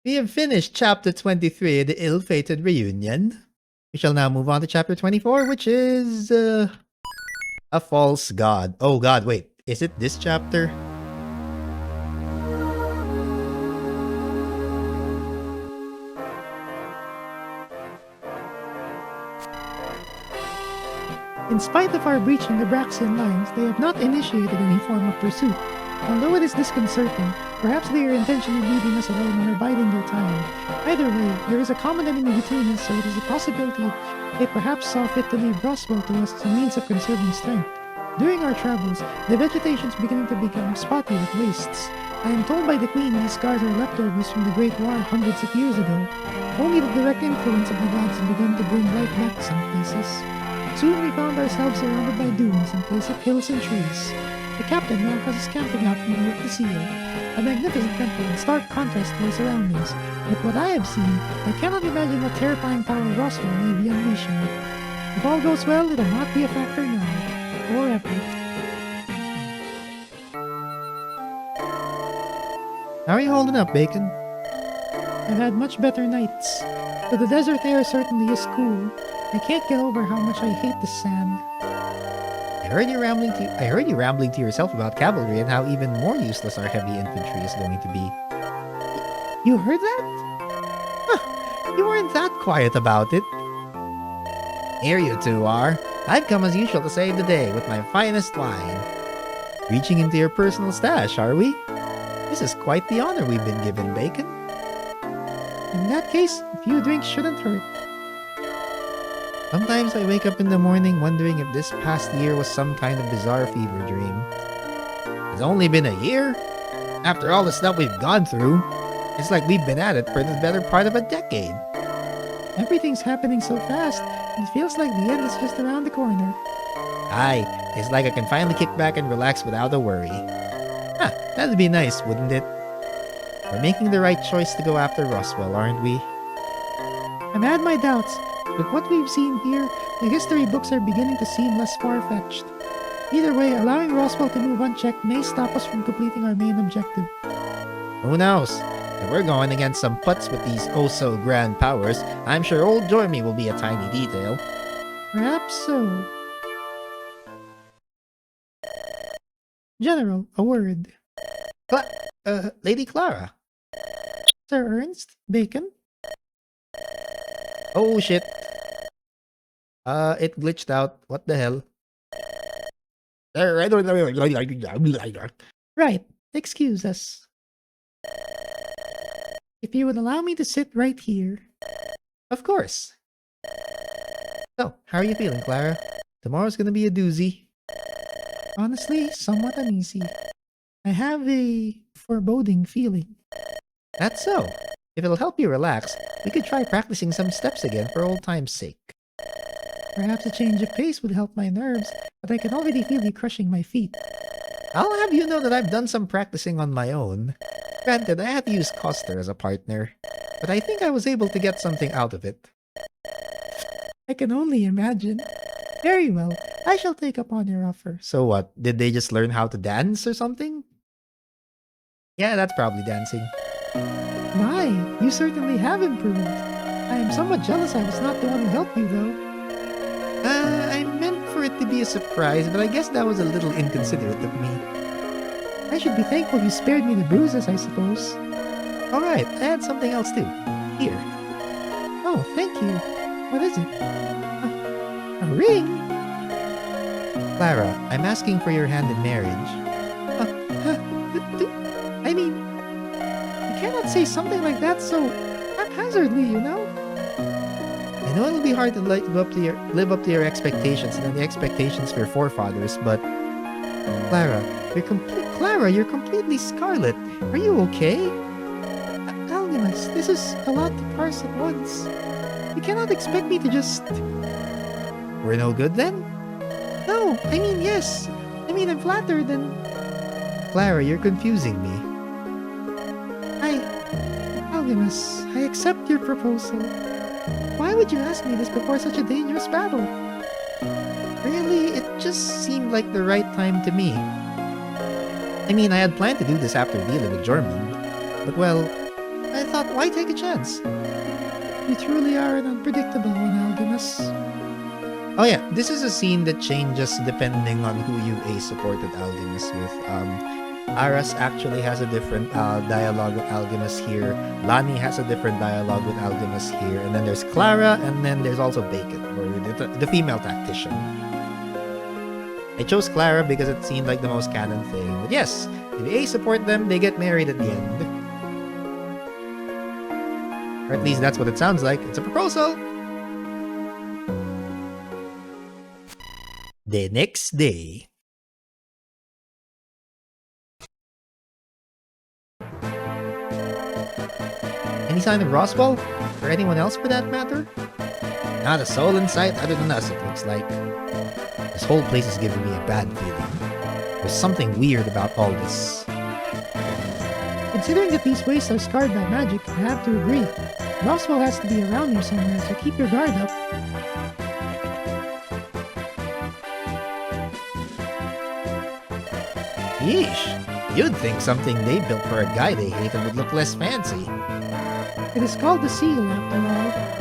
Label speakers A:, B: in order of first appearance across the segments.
A: We have finished chapter 23, the ill-fated reunion. We shall now move on to chapter 24, which is a false god. Oh god, wait. Is it this chapter?
B: In spite of our breaching the Braxian lines, they have not initiated any form of pursuit. Although it is disconcerting, perhaps they are intentionally leaving us alone or biding their time. Either way, there is a common enemy between us, so it is a possibility they perhaps saw fit to leave Roswell to us as a means of conserving strength. During our travels, the vegetation is beginning to become spotty with wastes. I am told by the Queen these scars are leftovers from the Great War hundreds of years ago. Only the direct influence of the gods had begun to bring life back to some places. Soon we found ourselves surrounded by dunes in place of hills and trees. The captain now has us camping out in the middle of the sea, a magnificent temple in stark contrast to our surroundings. With what I have seen, I cannot imagine what terrifying power Roswell may be unleashing. If all goes well, it'll not be a factor now, or ever.
A: How are you holding up, Bacon?
B: I've had much better nights, but the desert air certainly is cool. I can't get over how much I hate the sand.
A: I heard you rambling to yourself about cavalry and how even more useless our heavy infantry is going to be.
B: You heard that?
A: Huh, you weren't that quiet about it. Here you two are. I've come as usual to save the day with my finest wine. Reaching into your personal stash, are we? This is quite the honor we've been given, Bacon.
B: In that case, a few drinks shouldn't hurt.
A: Sometimes I wake up in the morning wondering if this past year was some kind of bizarre fever dream. It's only been a year? After all the stuff we've gone through, it's like we've been at it for the better part of a decade.
B: Everything's happening so fast, it feels like the end is just around the corner.
A: Aye, it's like I can finally kick back and relax without a worry. Huh, that'd be nice, wouldn't it? We're making the right choice to go after Roswell, aren't we?
B: I've had my doubts. With what we've seen here, the history books are beginning to seem less far-fetched. Either way, allowing Roswell to move unchecked may stop us from completing our main objective.
A: Who knows? If we're going against some putts with these oh-so-grand powers, I'm sure old Jormy will be a tiny detail.
B: Perhaps so. General, a word.
A: Lady Clara.
B: Sir Ernst? Bacon?
A: Oh, shit. It glitched out. What the hell?
B: Right. Excuse us. If you would allow me to sit right here.
A: Of course. So, how are you feeling, Clara? Tomorrow's gonna be a doozy.
B: Honestly, somewhat uneasy. I have a foreboding feeling.
A: That's so. If it'll help you relax, we could try practicing some steps again for old time's sake.
B: Perhaps a change of pace would help my nerves, but I can already feel you crushing my feet.
A: I'll have you know that I've done some practicing on my own. Granted, I had to use Coster as a partner, but I think I was able to get something out of it.
B: I can only imagine. Very well, I shall take up on your offer.
A: So what, did they just learn how to dance or something? Yeah, that's probably dancing.
B: My, you certainly have improved. I am somewhat jealous I was not the one who helped you, though.
A: I meant for it to be a surprise, but I guess that was a little inconsiderate of me.
B: I should be thankful you spared me the bruises, I suppose.
A: Alright, I had something else too. Here.
B: Oh, thank you. What is it? A ring?
A: Clara, I'm asking for your hand in marriage.
B: I mean, you cannot say something like that so haphazardly, you know?
A: I know it'll be hard to live up to your expectations and the expectations of your forefathers, but Clara, you're completely scarlet. Are you okay?
B: Algimas, this is a lot to parse at once. You cannot expect me to just...
A: We're no good then?
B: No, I mean yes. I mean I'm flattered and...
A: Clara, you're confusing me.
B: Algimas, I accept your proposal. Why would you ask me this before such a dangerous battle?
A: Really, it just seemed like the right time to me. I mean, I had planned to do this after dealing with Jormund, but well, I thought thought, why take a chance?
B: You truly are an unpredictable one, Algimas.
A: Oh yeah, this is a scene that changes depending on who you supported Algimas with. Aras actually has a different dialogue with Algimas here. Lani has a different dialogue with Algimas here. And then there's Clara, and then there's also Bacon, or the female tactician. I chose Clara because it seemed like the most canon thing. But yes, if you support them, they get married at the end. Or at least that's what it sounds like. It's a proposal! The next day. Any sign of Roswell? Or anyone else for that matter? Not a soul in sight other than us, it looks like. This whole place is giving me a bad feeling. There's something weird about all this.
B: Considering that these wastes are scarred by magic, I have to agree. Roswell has to be around here somewhere, so keep your guard up.
A: Yeesh, you'd think something they built for a guy they hated would look less fancy.
B: It is called the seal, after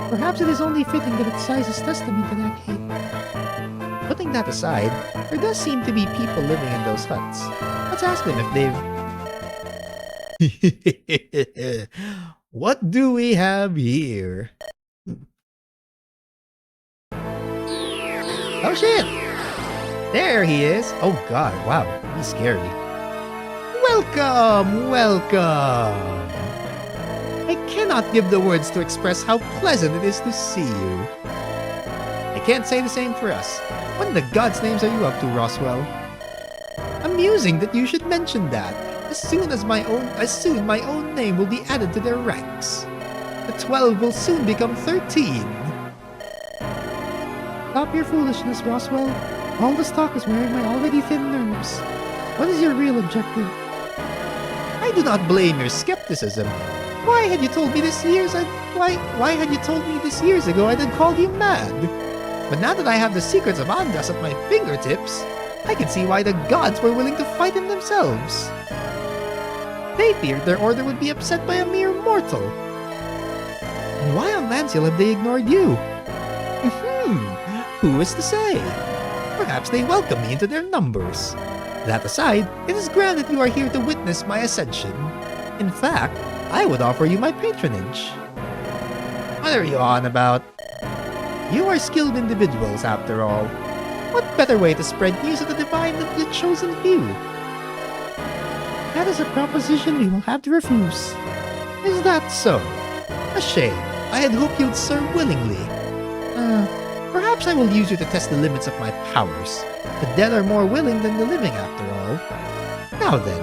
B: all. Perhaps it is only fitting that its size is testament to that hate.
A: Putting that aside, there does seem to be people living in those huts. Let's ask them if they've... What do we have here? Oh shit! There he is! Oh god, wow, he's scary. Welcome! Welcome! I cannot give the words to express how pleasant it is to see you. I can't say the same for us. What in the God's names are you up to, Roswell? Amusing that you should mention that. As soon my own name will be added to their ranks. The 12 will soon become 13.
B: Stop your foolishness, Roswell. All this talk is wearing my already thin nerves. What is your real objective?
A: I do not blame your skepticism. Why had you told me this years ago I'd have called you mad? But now that I have the secrets of Andas at my fingertips, I can see why the gods were willing to fight him themselves. They feared their order would be upset by a mere mortal. And why on Lanciel have they ignored you? Who is to say? Perhaps they welcome me into their numbers. That aside, it is grand that you are here to witness my ascension. In fact, I would offer you my patronage. What are you on about? You are skilled individuals, after all. What better way to spread news of the divine than the chosen few?
B: That is a proposition we will have to refuse.
A: Is that so? A shame. I had hoped you'd serve willingly. Perhaps I will use you to test the limits of my powers. The dead are more willing than the living, after all. Now then,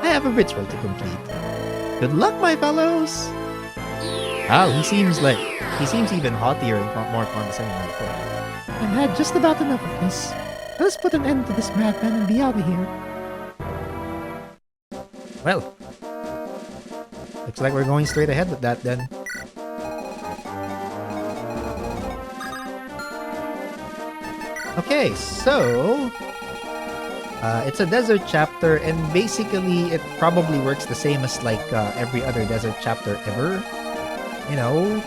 A: I have a ritual to complete. Good luck, my fellows! Wow, he seems even haughtier and more condescending than before.
B: I've had just about enough of this. Let us put an end to this madman and be out of here.
A: Well, looks like we're going straight ahead with that then. Okay, so it's a desert chapter, and basically it probably works the same as like every other desert chapter ever. You know,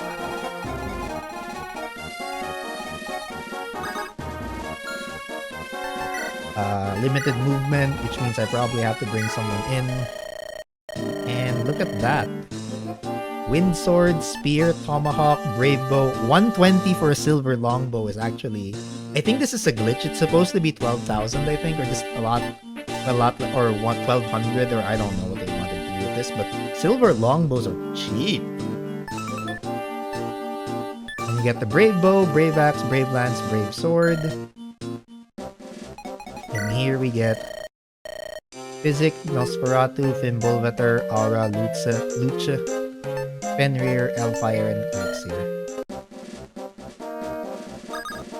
A: limited movement, which means I probably have to bring someone in. And look at that. Wind sword, spear, tomahawk, brave bow. 120 for a silver longbow is actually... I think this is a glitch. It's supposed to be 12,000, I think, or just a lot, or 1,200, or I don't know what they wanted to do with this, but silver longbows are cheap. And you get the brave bow, brave axe, brave lance, brave sword. And here we get Physic, Nosferatu, Fimbulveter, Aura, Lucha, Fenrir, Elfire, and Elixir.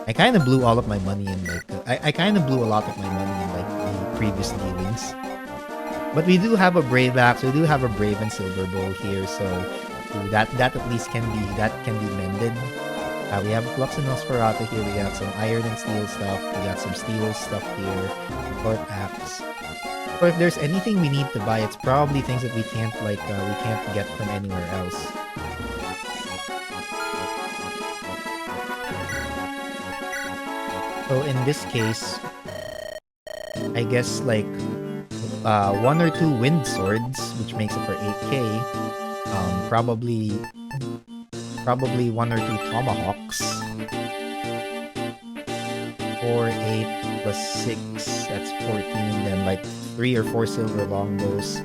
A: I kind of blew all of my money in like I kind of blew a lot of my money in like the previous dealings. But we do have a brave axe, we do have a brave and silver bow here, so that at least can be mended. We have Flux and Nosferatu here. We got some iron and steel stuff. We got some steel stuff here. Short axe. So if there's anything we need to buy, it's probably things that we can't get from anywhere else. So in this case, I guess like 1 or 2 wind swords, which makes it for 8k. Probably 1 or 2 tomahawks. 4, 8 plus 6, that's 14. Then like 3 or 4 silver longbows.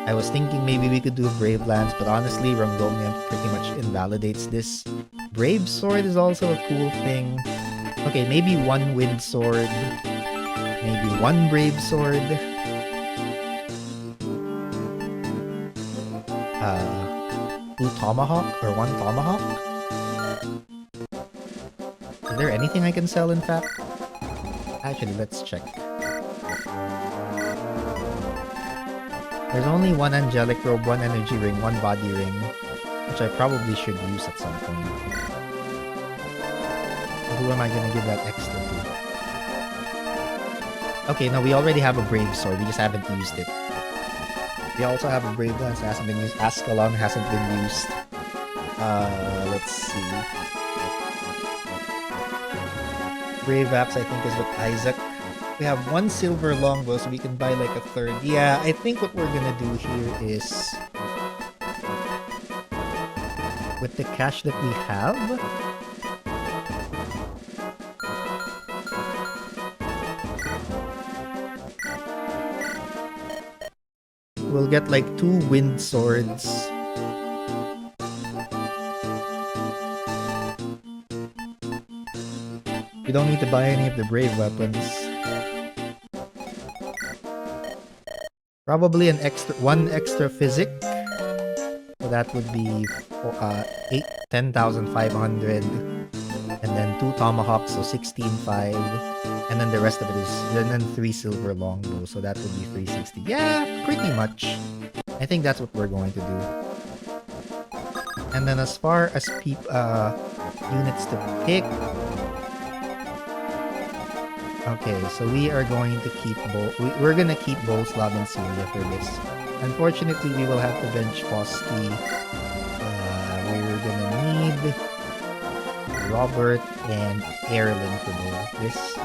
A: I was thinking maybe we could do a brave lance, but honestly, Rangomian pretty much invalidates this. Brave sword is also a cool thing. Okay, maybe 1 wind sword. Maybe 1 brave sword. 2 tomahawk or 1 tomahawk. Is there anything I can sell in fact? Actually, let's check. There's only 1 angelic robe, 1 energy ring, 1 body ring, which I probably should use at some point. Who am I gonna give that extra to? Okay, no, we already have a brave sword, we just haven't used it. We also have a brave lance, hasn't been used. Ascalon hasn't been used. Let's see. Brave Axe, I think, is with Isaac. We have 1 silver longbow, so we can buy like a 3rd. Yeah, I think what we're gonna do here is... with the cash that we have... we'll get like 2 wind swords. We don't need to buy any of the brave weapons. Probably 1 extra physic. So that would be 10,500. And then 2 tomahawks, so 16,500. And then the rest of it is... then 3 silver longbows, so that would be 360. Yeah, pretty much. I think that's what we're going to do. And then as far as units to pick... okay, so we are going to keep we're gonna keep Boleslav and Celia for this. Unfortunately, we will have to bench Fosti. We're gonna need Robert and Erlen to do this.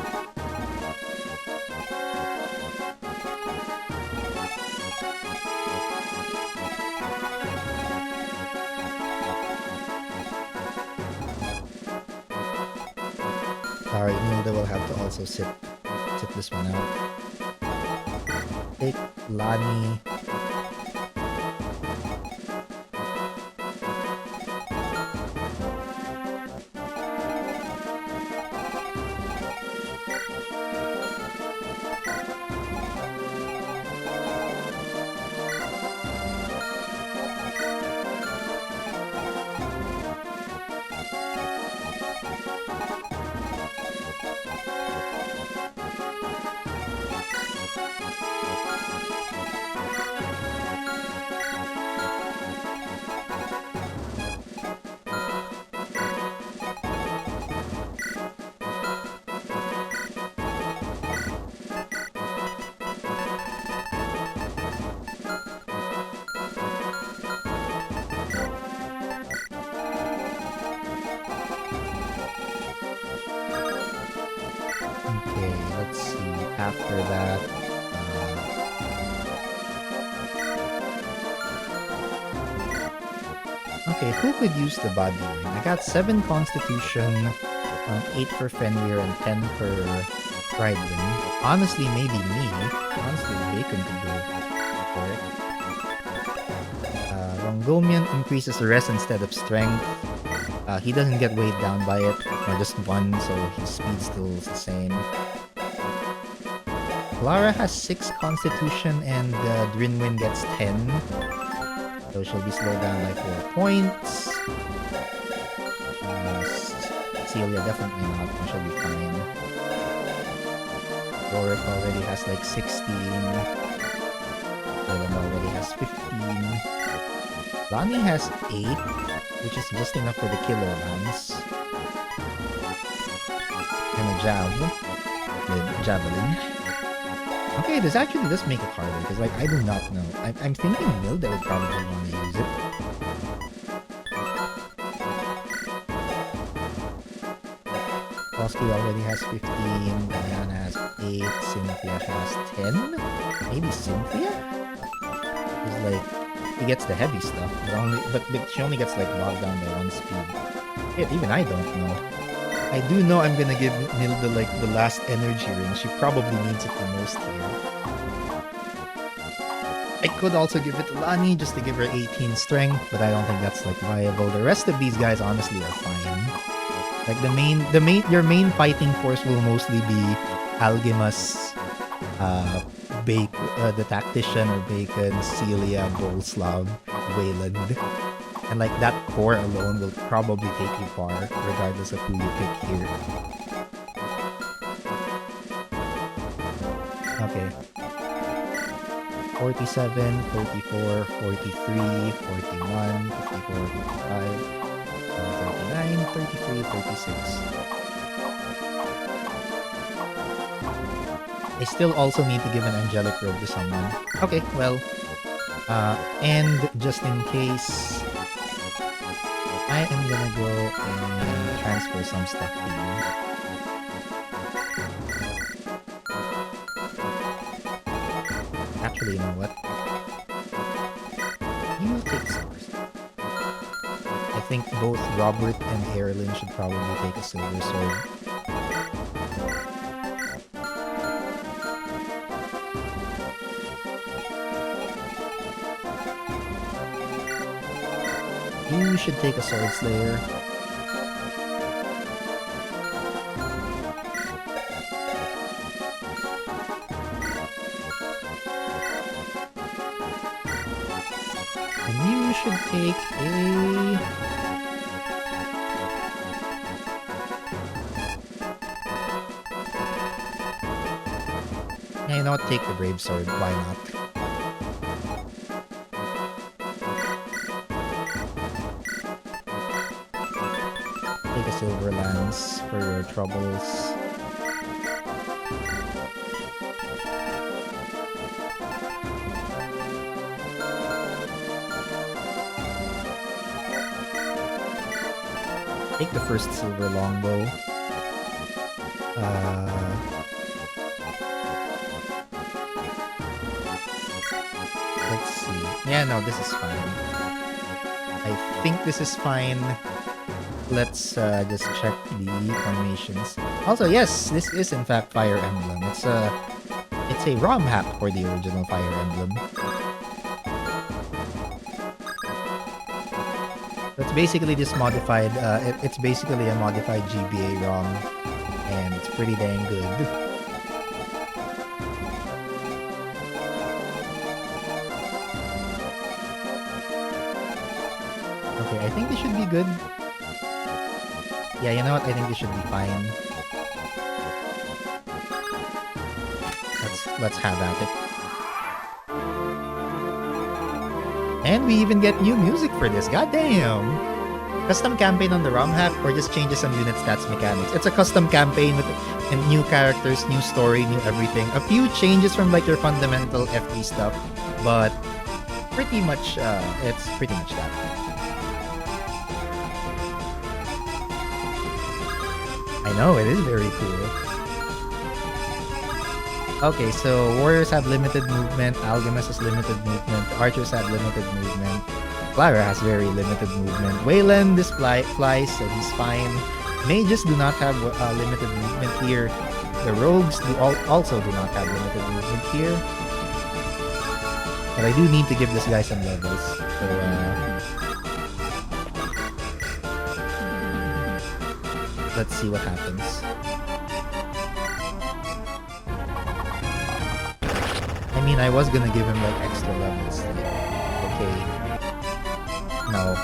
A: Sorry, Nilda will have to also sit this one out. Take Lani. After that, okay, who could use the body ring? I got 7 Constitution, 8 for Fenrir, and 10 for Friedwin. Honestly, maybe me. Honestly, Bacon could go for it. Rangomian increases the rest instead of strength. He doesn't get weighed down by it, or just 1, so his speed still is the same. Clara has 6 Constitution and Drinwin gets 10. So she'll be slowed down by 4 points. Celia definitely not, she'll be fine. Rorik already has like 16. Dylan already has 15. Lani has 8, which is just enough for the killer lance. And a javelin. Okay, this actually does make it harder because, like, I do not know. I'm thinking Milda would probably want to use it. Bosky already has 15, Diana has 8, Cynthia has 10? Maybe Cynthia? Because, like, he gets the heavy stuff, but she only gets, like, bogged down by 1 speed. Shit, even I don't know. I do know I'm gonna give Nilda, like, the last energy ring. She probably needs it the most here. I could also give it to Lani just to give her 18 strength, but I don't think that's, like, viable. The rest of these guys honestly are fine. Like, your main fighting force will mostly be Algimas, the Tactician or Bacon, Celia, Bolslav, Wayland. And, like, that core alone will probably take you far, regardless of who you pick here. Okay. 47, 34, 43, 41, 54, 55, 39, 33, 36. I still also need to give an angelic robe to someone. Okay, well, and just in case, I am gonna go and transfer some stuff to you. Actually, you know what? You take stars. I think both Robert and Erilyn should probably take a silver sword. You should take a sword slayer. And you should take a... Yeah, you know what? Take the brave sword. Why not? Take a silver lance for your troubles. Take the first silver longbow. Let's see. Yeah, no, this is fine. I think this is fine. Let's just check the formations. Also, yes, this is in fact Fire Emblem. It's a ROM hack for the original Fire Emblem. It's basically just modified. It's basically a modified GBA ROM, and it's pretty dang good. Okay, I think this should be good. Yeah, you know what? I think this should be fine. Let's have at it. And we even get new music for this. Goddamn! Custom campaign on the ROM hack, or just changes some unit stats mechanics. It's a custom campaign with new characters, new story, new everything. A few changes from, like, your fundamental FP stuff, but pretty much it's pretty much that. I know, it is very cool. Okay, so warriors have limited movement, Algimas has limited movement, archers have limited movement, Clara has very limited movement, Wayland flies, so he's fine. Mages do not have limited movement here. The rogues also do not have limited movement here. But I do need to give this guy some levels. So, let's see what happens. I mean, I was gonna give him, like, extra levels. Like, okay. No.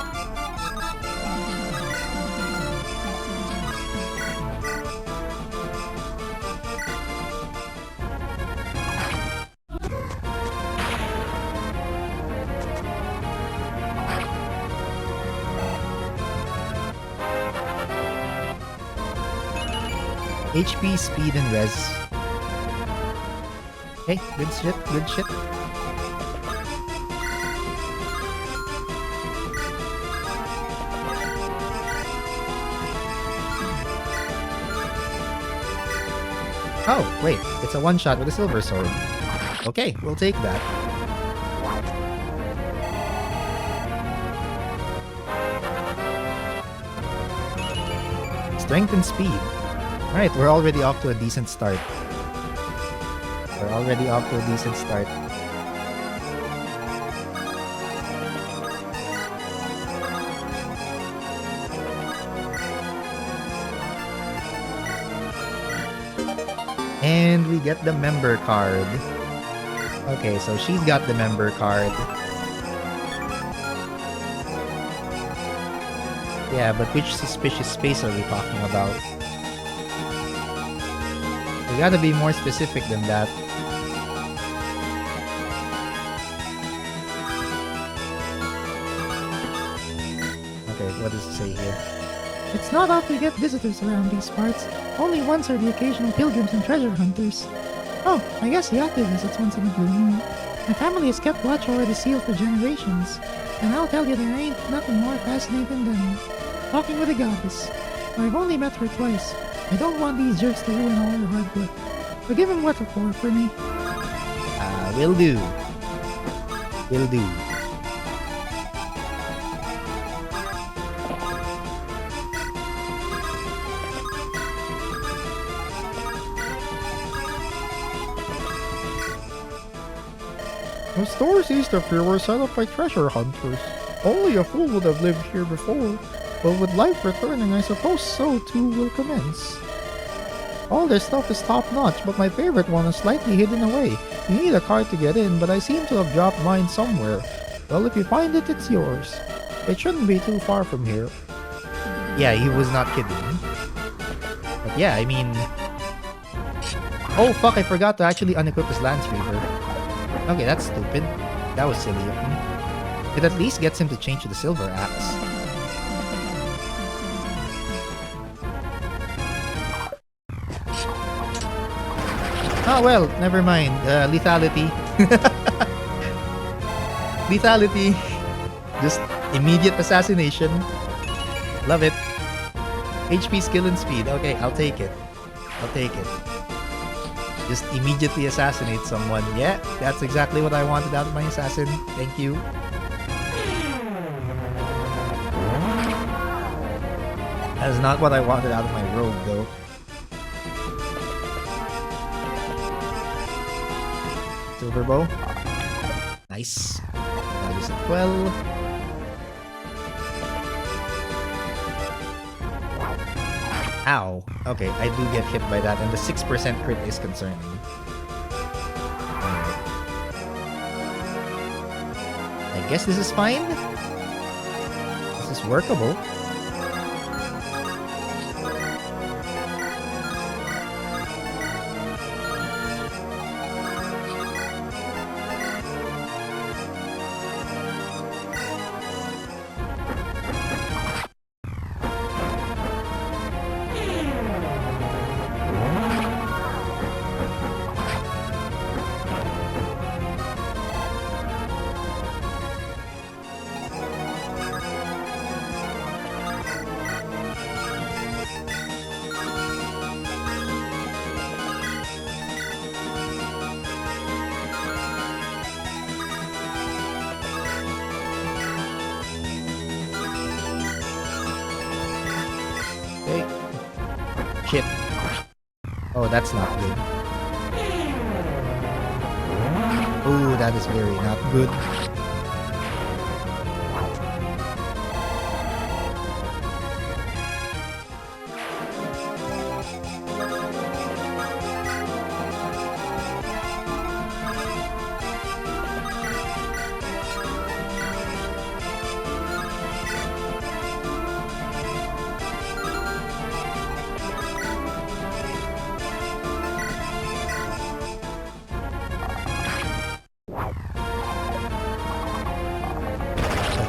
A: HP, speed, and res. Okay, good shit, good shit. Oh, wait, it's a one-shot with a silver sword. Okay, we'll take that. Strength and speed. Alright, we're already off to a decent start. We're already off to a decent start. And we get the member card. Okay, so she's got the member card. Yeah, but which suspicious space are we talking about? We gotta be more specific than that. Okay, what does it say here?
B: It's not often you get visitors around these parts. Only once are the occasional pilgrims and treasure hunters. Oh, I guess Yate visits once in a blue moon. My family has kept watch over the seal for generations. And I'll tell you, there ain't nothing more fascinating than talking with a goddess. I've only met her twice. I don't want these jerks to ruin all her hard work. Forgive him what for me.
A: Will do. Will do.
C: The stores east of here were set up by treasure hunters. Only a fool would have lived here before, but with life returning, I suppose so too will commence. All this stuff is top-notch, but my favorite one is slightly hidden away. You need a card to get in, but I seem to have dropped mine somewhere. Well, if you find it, it's yours. It shouldn't be too far from here.
A: Yeah, he was not kidding. But yeah, I mean... Oh fuck, I forgot to actually unequip his Lance Reaver. Okay, that's stupid. That was silly of me. It at least gets him to change to the Silver Axe. Oh well, never mind. Lethality. Lethality. Just immediate assassination. Love it. HP, skill, and speed. Okay, I'll take it. I'll take it. Just immediately assassinate someone. Yeah, that's exactly what I wanted out of my assassin. Thank you. That's not what I wanted out of my rogue, though. Silver bow. Nice. That is a 12. Ow. Okay, I do get hit by that, and the 6% crit is concerning. Alright. I guess this is fine? This is workable. Shit. Oh, that's not good. Oh, that is very not good.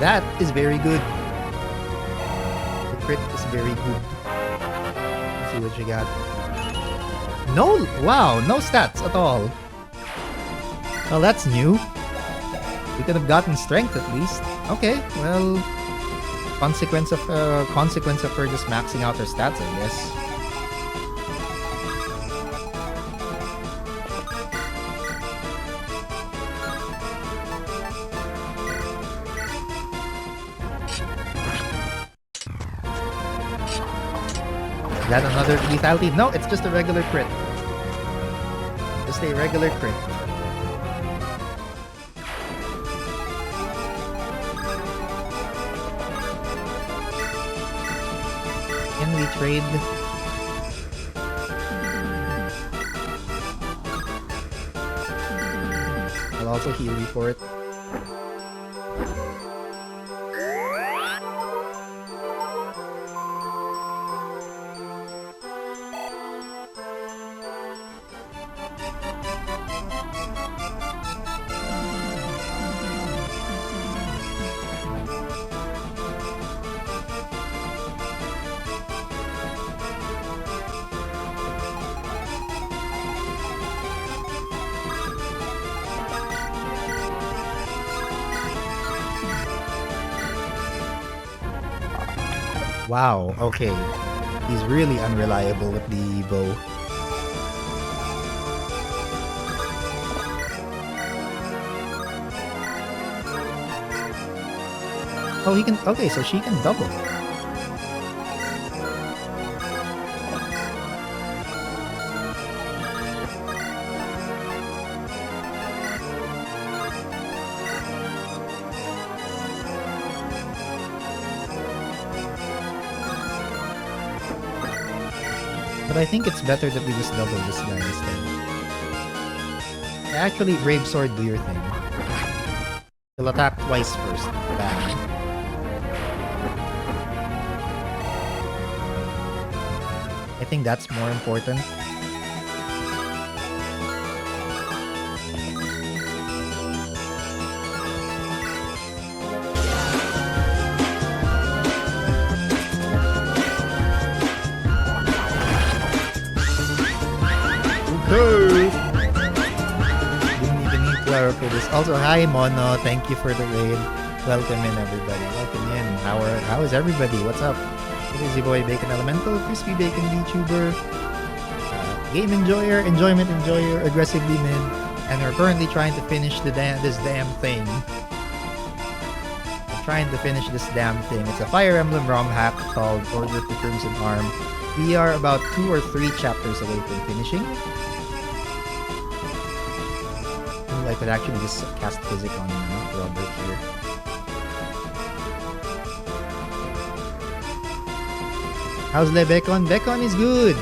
A: That is very good. The crit is very good. Let's see what you got. No, wow, no stats at all. Well, that's new. We could have gotten strength at least. Okay, well, consequence of her just maxing out her stats, I guess. Is that another lethality? No, it's just a regular crit. Just a regular crit. Can we trade? I'll also heal you for it. Wow, okay. He's really unreliable with the bow. Oh, he can... Okay, so she can double. But I think it's better that we just double this guy instead. Actually, Brave Sword, do your thing. He'll attack twice first. Bang. I think that's more important. Okay. Didn't even need Clara for this. Also, hi Mono. Thank you for the raid. Welcome in, everybody. Welcome in. How is everybody? What's up? It is your boy Bacon Elemental, Crispy Bacon VTuber, Game Enjoyer, Enjoyment Enjoyer, Aggressively Mid, and we're currently trying to finish this damn thing. We're trying to finish this damn thing. It's a Fire Emblem ROM hack called Order of the Crimson Arm. We are about 2 or 3 chapters away from finishing. I could actually just cast Physic on Robert here. How's the Bekon? Bekon is good!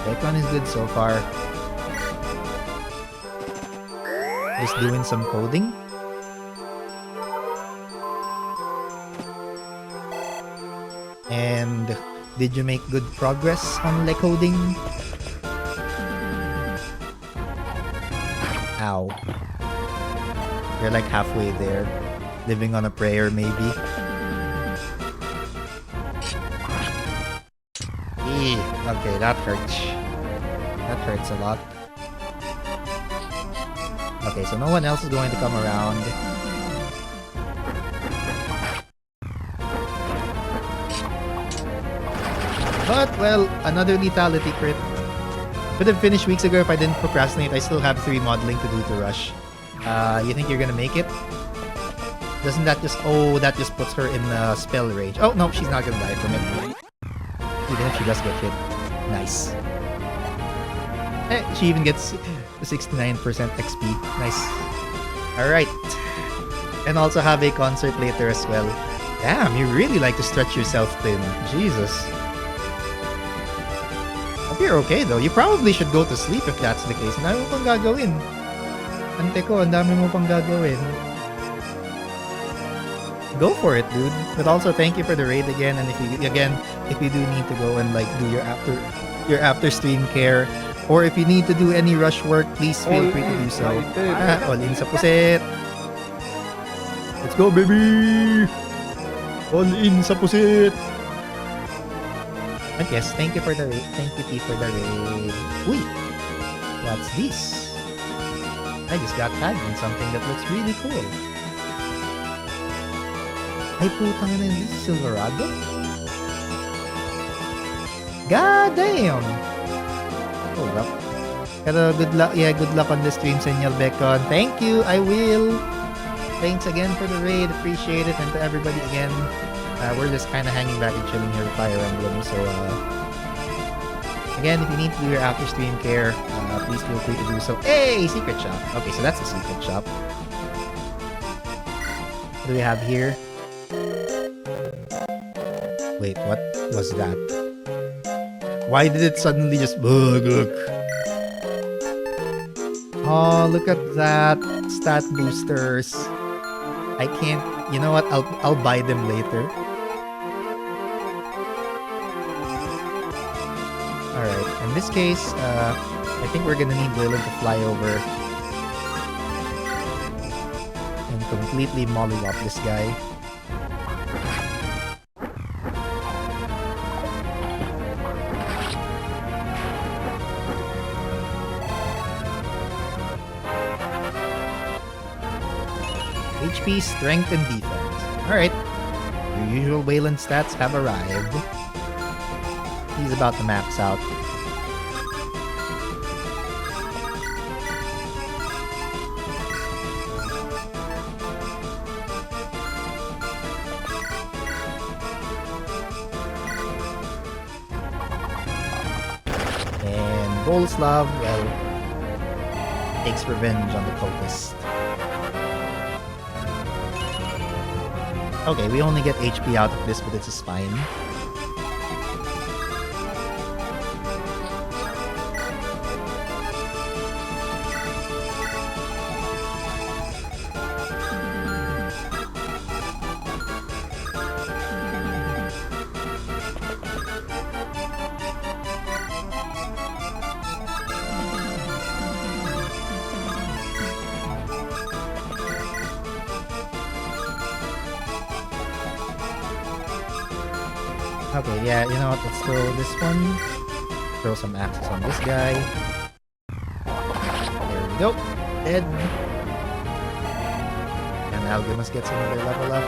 A: Bekon is good so far. Just doing some coding. And did you make good progress on the coding? Ow. You're like halfway there. Living on a prayer, maybe. Okay, that hurts. That hurts a lot. Okay, so no one else is going to come around. But, well, another lethality crit. Could have finished weeks ago if I didn't procrastinate. I still have 3 modeling to do to rush. You think you're gonna make it? Doesn't that just... Oh, that just puts her in spell range. Oh, no, she's not gonna die from it. Even if she does get hit. Nice. She even gets 69% XP. Nice. Alright. And also have a concert later as well. Damn, you really like to stretch yourself thin. Jesus. Hope you're okay though. You probably should go to sleep if that's the case. Ang dami mo pang gagawin. Ante ko, ang dami mo pang gagawin. Go for it, dude. But also thank you for the raid again. And if you do need to go and like do your after stream care, or if you need to do any rush work, please feel free to do so. All in sa puset. Let's go, baby. All in sa puset. But yes, thank you for the raid. Thank you, T, for the raid. Uy, what's this? I just got tagged in something that looks really cool. Ay, putang ina, is this Silverado? God damn! Hold up. Pero good luck, yeah, good luck on the stream, Senor Becon. Thank you, I will. Thanks again for the raid, appreciate it, and to everybody again. We're just kind of hanging back and chilling here with Fire Emblem, so again, if you need to do your after stream care, please feel free to do so. Hey, secret shop. Okay, so that's the secret shop. What do we have here? Wait, what was that? Why did it suddenly just look? Oh, look at that. Stat boosters. I can't, you know what? I'll buy them later. Alright, in this case, I think we're gonna need Waylon to fly over and completely mollywop this guy. HP, strength, and defense. Alright. Your usual Waylon stats have arrived. He's about to max out. And Boleslav, well, takes revenge on the cultist. Okay, we only get HP out of this, but it's just fine. Okay, yeah, you know what? Let's throw this one. Throw some axes on this guy. There we go. Dead. And Algimas gets another level up.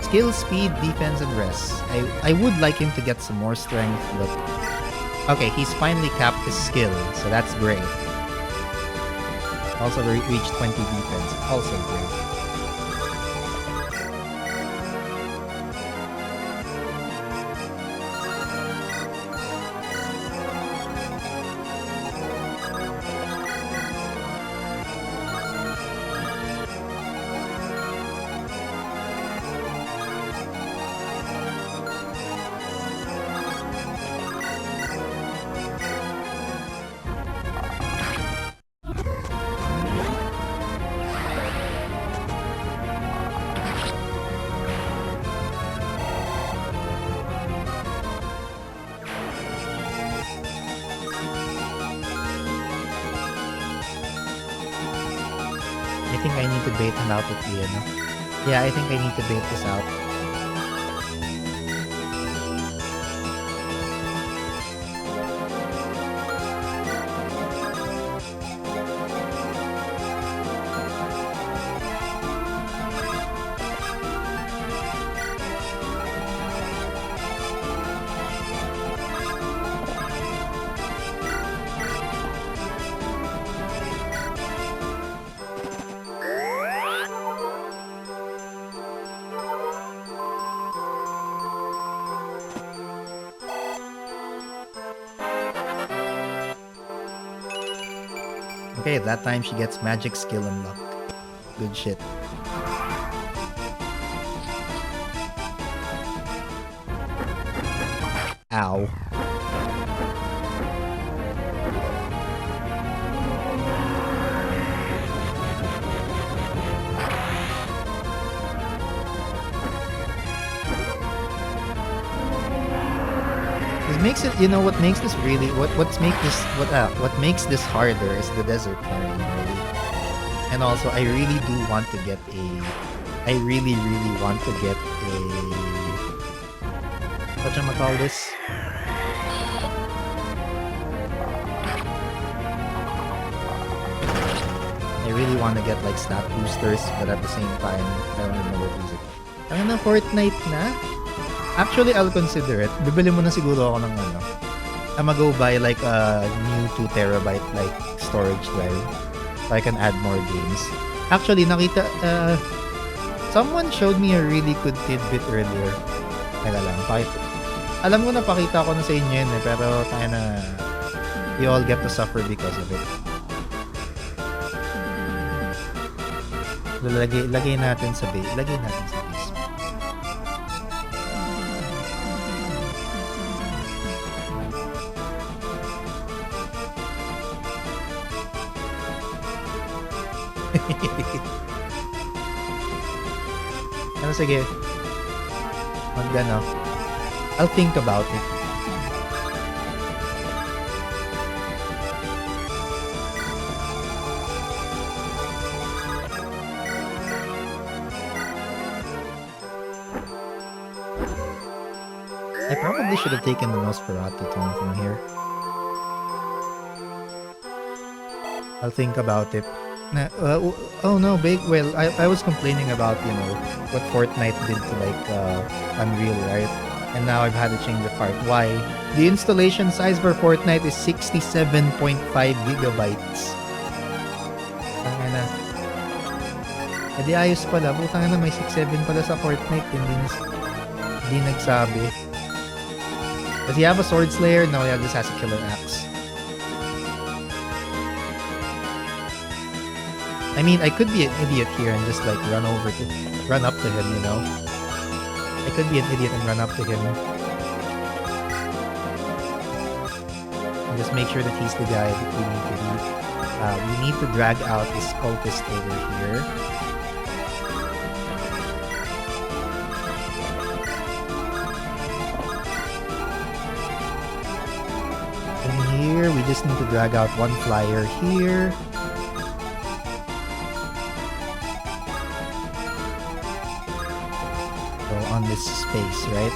A: Skill, speed, defense, and rest. I would like him to get some more strength, but... Okay, he's finally capped his skill, so that's great. Also reached 20 defense, also great. I think I need to bait him out with the, Yeah, I think I need to bait this out. Okay, that time she gets magic skill and luck. Good shit. Ow. It makes it, you know, what makes this really, what makes this harder is the desert party, really. And also, I really do want to get a, I really want to get a, whatchamacall this? I really want to get like stat boosters, but at the same time, I don't even know what to use it. Ano na, Fortnite na? Actually, I'll consider it. Bibili mo na siguro ako ng ano. I'm gonna go buy like a new 2 terabyte like storage drive so I can add more games. Actually, someone showed me a really good tidbit earlier. Teka lang, alam ko na pakita ko na sa inyo yun pero tayo na you all get to suffer because of it. Lagay natin sa base. Ano, sige. I'll think about it. I probably should have taken the Nosferatu tone from here. I'll think about it. Oh no, well, I was complaining about, what Fortnite did to like Unreal, right? And now I've had to change the part. Why? The installation size for Fortnite is 67.5 gigabytes. Tanga na. Hindi ayos pala. Putang na, may 6.7 pala sa Fortnite. Hindi nagsabi. Does he have a sword slayer? No, he just has a killer axe. I mean, I could be an idiot here and just like run up to him, I could be an idiot and run up to him. And just make sure that he's the guy that we need to beat. We need to drag out this cultist over here. And here, we just need to drag out one flyer here. On this space, right?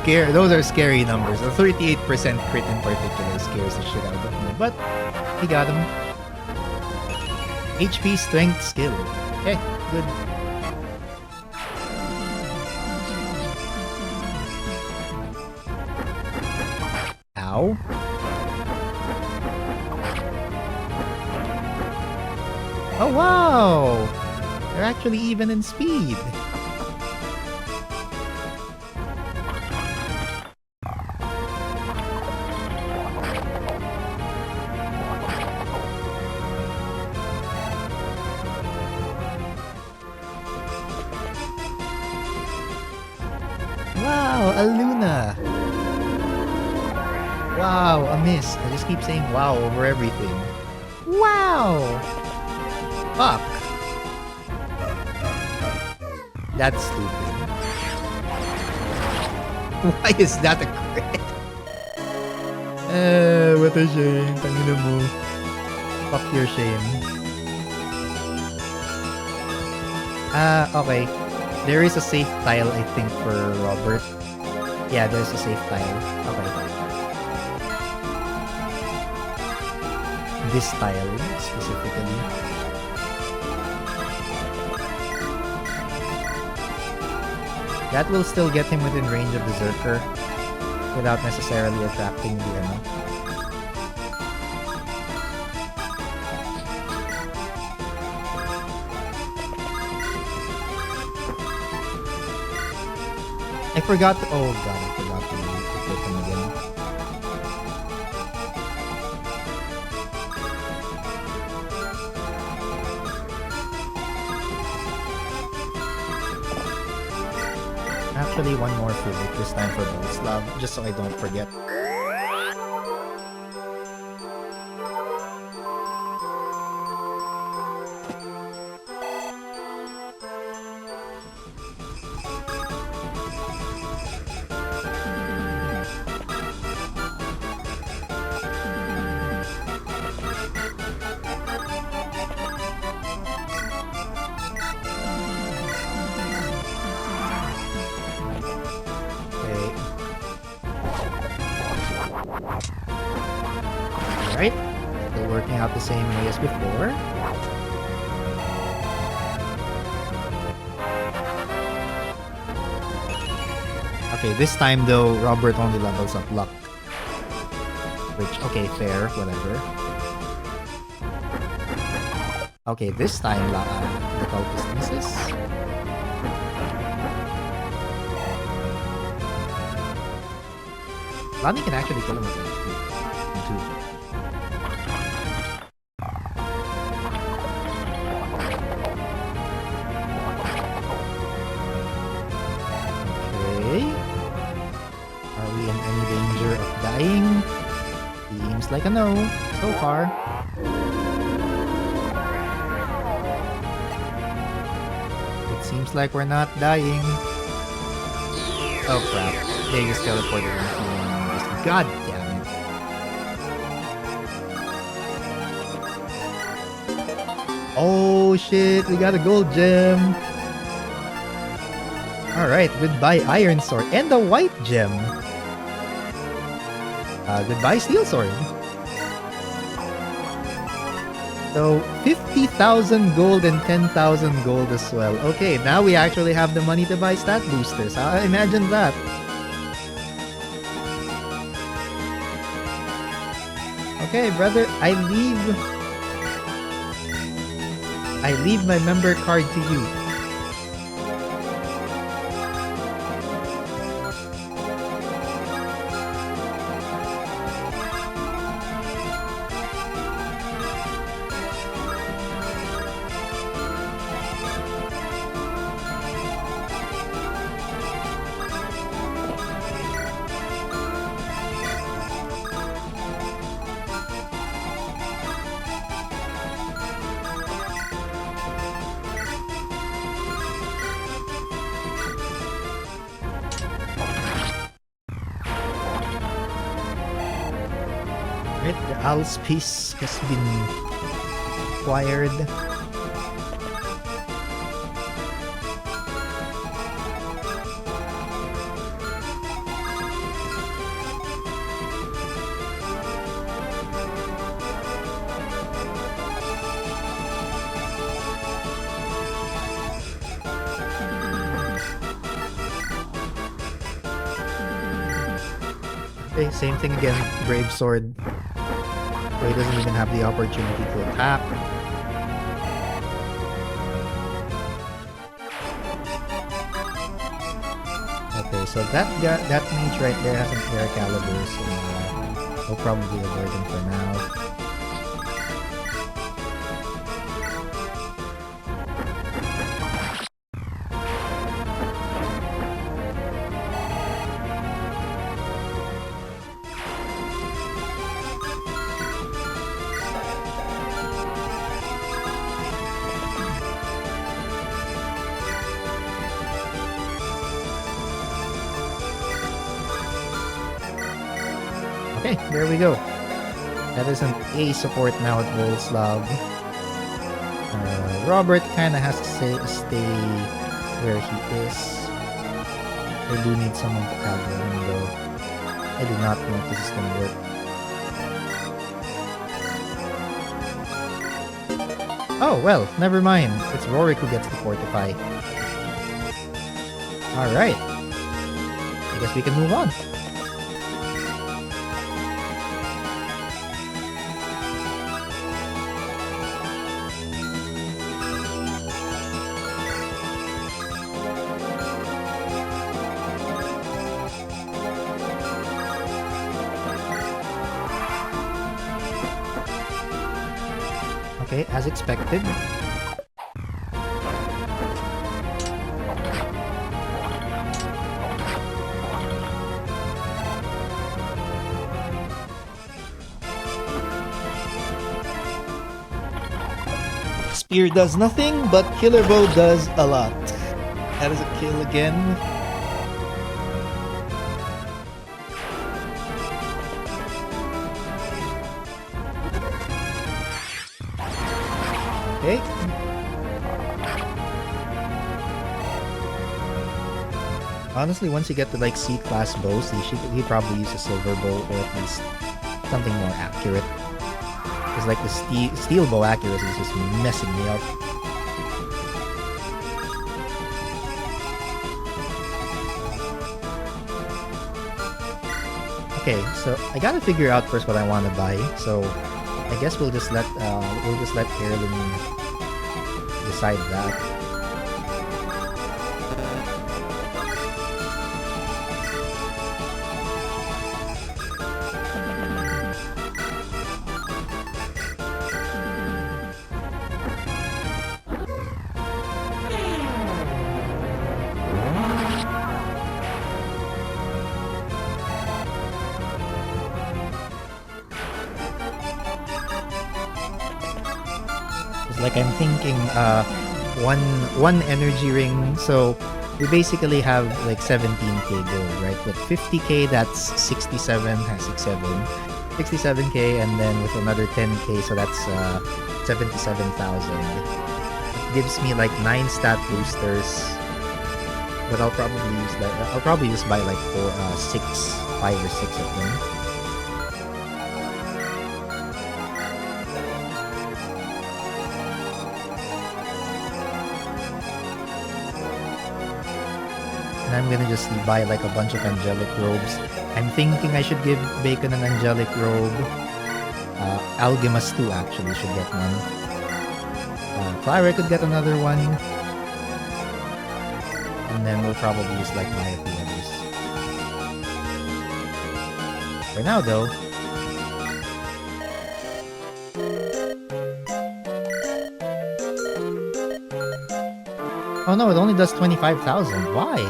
A: Those are scary numbers. The 38% crit in particular scares the shit out of me. But he got him. HP, strength, skill. Okay, good. Ow. Oh wow! They're actually even in speed. Wow, a miss. I just keep saying wow over everything. Wow! Fuck. That's stupid. Why is that a crit? What a shame. Tangina mo. Fuck your shame. Okay. There is a safe tile, I think, for Robert. Yeah, there's a safe tile. Okay. This tile, specifically. That will still get him within range of Berserker without necessarily attracting the I forgot to... Oh god, I forgot to equip him again. actually one more food this time for Boleslav, just so I don't forget. Alright, still working out the same way as before. Okay, this time though, Robert only levels up luck. Which, okay, fair, whatever. Okay, this time, the cultist misses. Lani can actually kill him with it. Seems like a no, so far. It seems like we're not dying. Oh crap, they just teleported into this. God damn it. Oh shit, we got a gold gem. Alright, goodbye Iron Sword and a white gem. Goodbye Steel Sword. So, 50,000 gold and 10,000 gold as well. Okay, now we actually have the money to buy stat boosters. Imagine that. Okay, brother, I leave my member card to you. The Owl's piece has been acquired. Okay, same thing again. Brave Sword. So he doesn't even have the opportunity to attack. Okay, so that mage right there has an air caliber, so we'll probably avoid him for now. Okay, there we go. That is an A support now at Boleslav. Robert kinda has to stay where he is. I do need someone to cover him though. I do not know if this is gonna work. Oh, well, never mind. It's Rorik who gets to fortify. Alright. I guess we can move on. Okay, as expected. Spear does nothing, but Killer Bow does a lot. That is a kill again. Okay. Honestly, once you get to like C-class bows, he probably use a silver bow or at least something more accurate. Because like the steel bow accuracy is just messing me up. Okay, so I gotta figure out first what I want to buy. So I guess we'll just let Heirloom decide that. Like I'm thinking one energy ring, so we basically have like 17k gold, right? With 50k that's 67 67k, and then with another 10k, so that's 77,000. It gives me like 9 stat boosters, but I'll probably just buy like 5 or 6 of them. I'm gonna just buy like a bunch of angelic robes. I'm thinking I should give Bacon an angelic robe. Algimas too actually should get one. Clara could get another one. And then we'll probably just like buy a few others. For now though. Oh no, it only does 25,000. Why?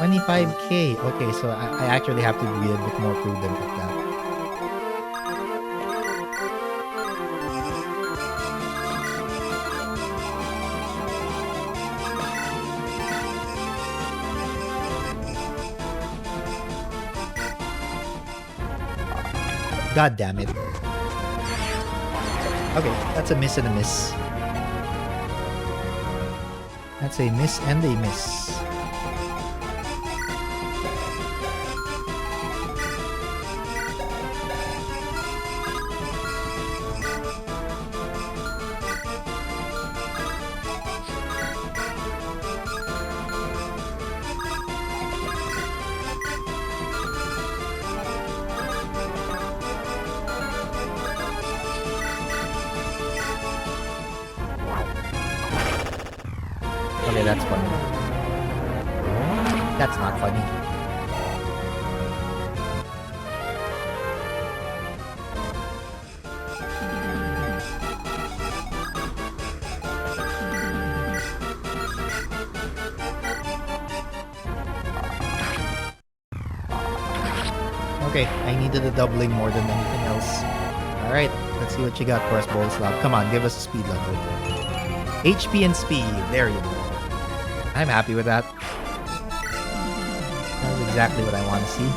A: 25k. Okay, so I actually have to be a bit more prudent with that. God damn it. Okay, that's a miss and a miss. That's a miss and a miss. Okay, that's funny. That's not funny. Okay, I needed a doubling more than anything else. Alright, let's see what you got for us, Boleslav. Come on, give us a speed level. HP and speed, there you go. I'm happy with that. That's exactly what I want to see.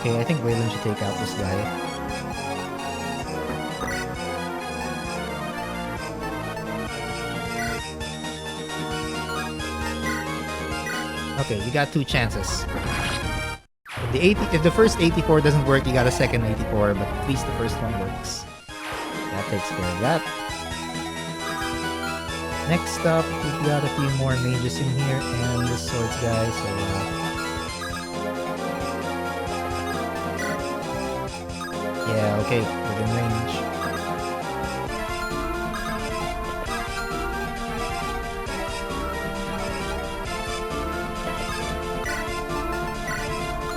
A: Okay, I think Waylon should take out this guy. Okay, you got 2 chances. If the first 84 doesn't work, you got a second 84, but at least the first one works. That takes care of that. Next up, we've got a few more mages in here and the swords guy, so yeah, okay, within range.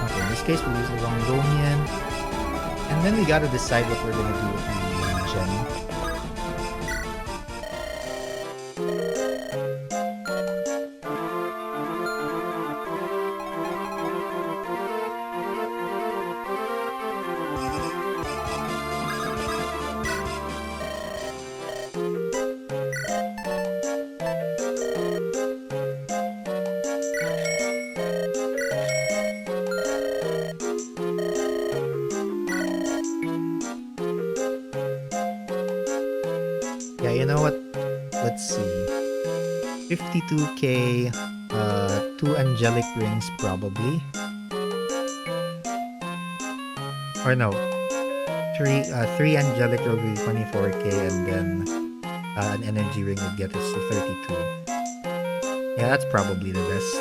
A: Okay, in this case we use the Longonian. And then we gotta decide what we're gonna do with the gem. Yeah, you know what? Let's see. 52k, 2 angelic rings probably. Or no. 3 angelic will be 24k and then an energy ring would get us to 32. Yeah, that's probably the best.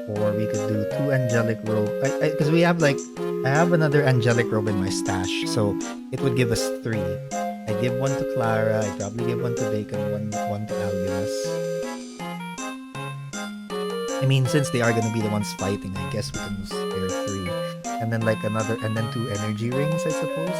A: Or we could do 2 angelic robe. Because we have like, I have another angelic robe in my stash, so it would give us 3. I give 1 to Clara, I probably give 1 to Bacon, one to Algimas. I mean, since they are gonna be the ones fighting, I guess we can spare 3. And then like another, and then 2 energy rings, I suppose.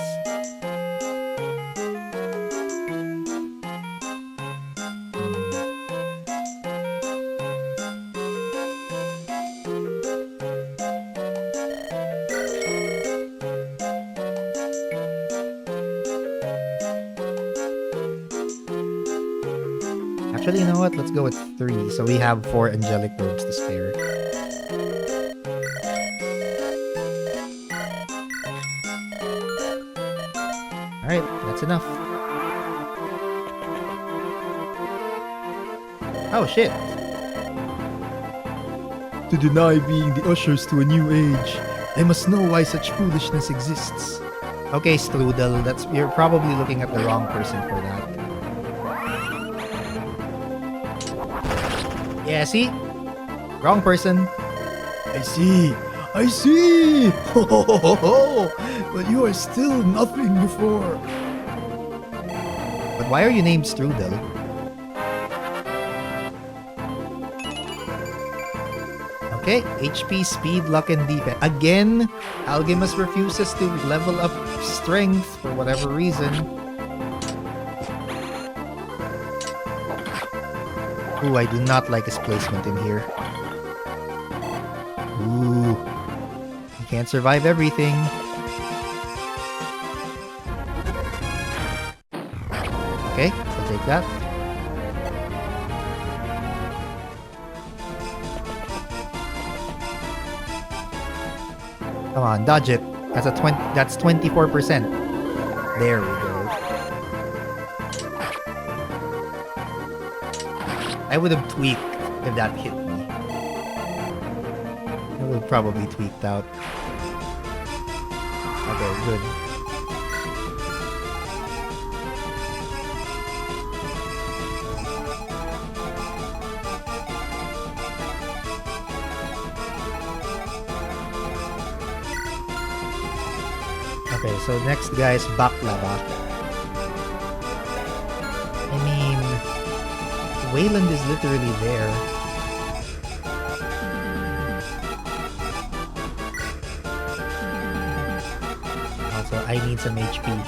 A: Actually, you know what? Let's go with 3. So we have 4 angelic robes to spare. Alright, that's enough. Oh shit!
C: To deny being the ushers to a new age, they must know why such foolishness exists.
A: Okay, Strudel, you're probably looking at the wrong person for that. Yeah, see? Wrong person.
C: I see! I see! Ho ho ho ho ho! But you are still nothing before.
A: But why are you named Strudel? Okay, HP, speed, luck, and defense. Again, Algimas refuses to level up strength for whatever reason. Ooh, I do not like his placement in here. Ooh. You can't survive everything. Okay, I'll take that. Come on, dodge it. That's 24%. There we go. I would have tweaked if that hit me. I would have probably tweaked out. Okay, good. Okay, so next guy is Baklava. I mean, Wayland is literally there. Also, I need some HP.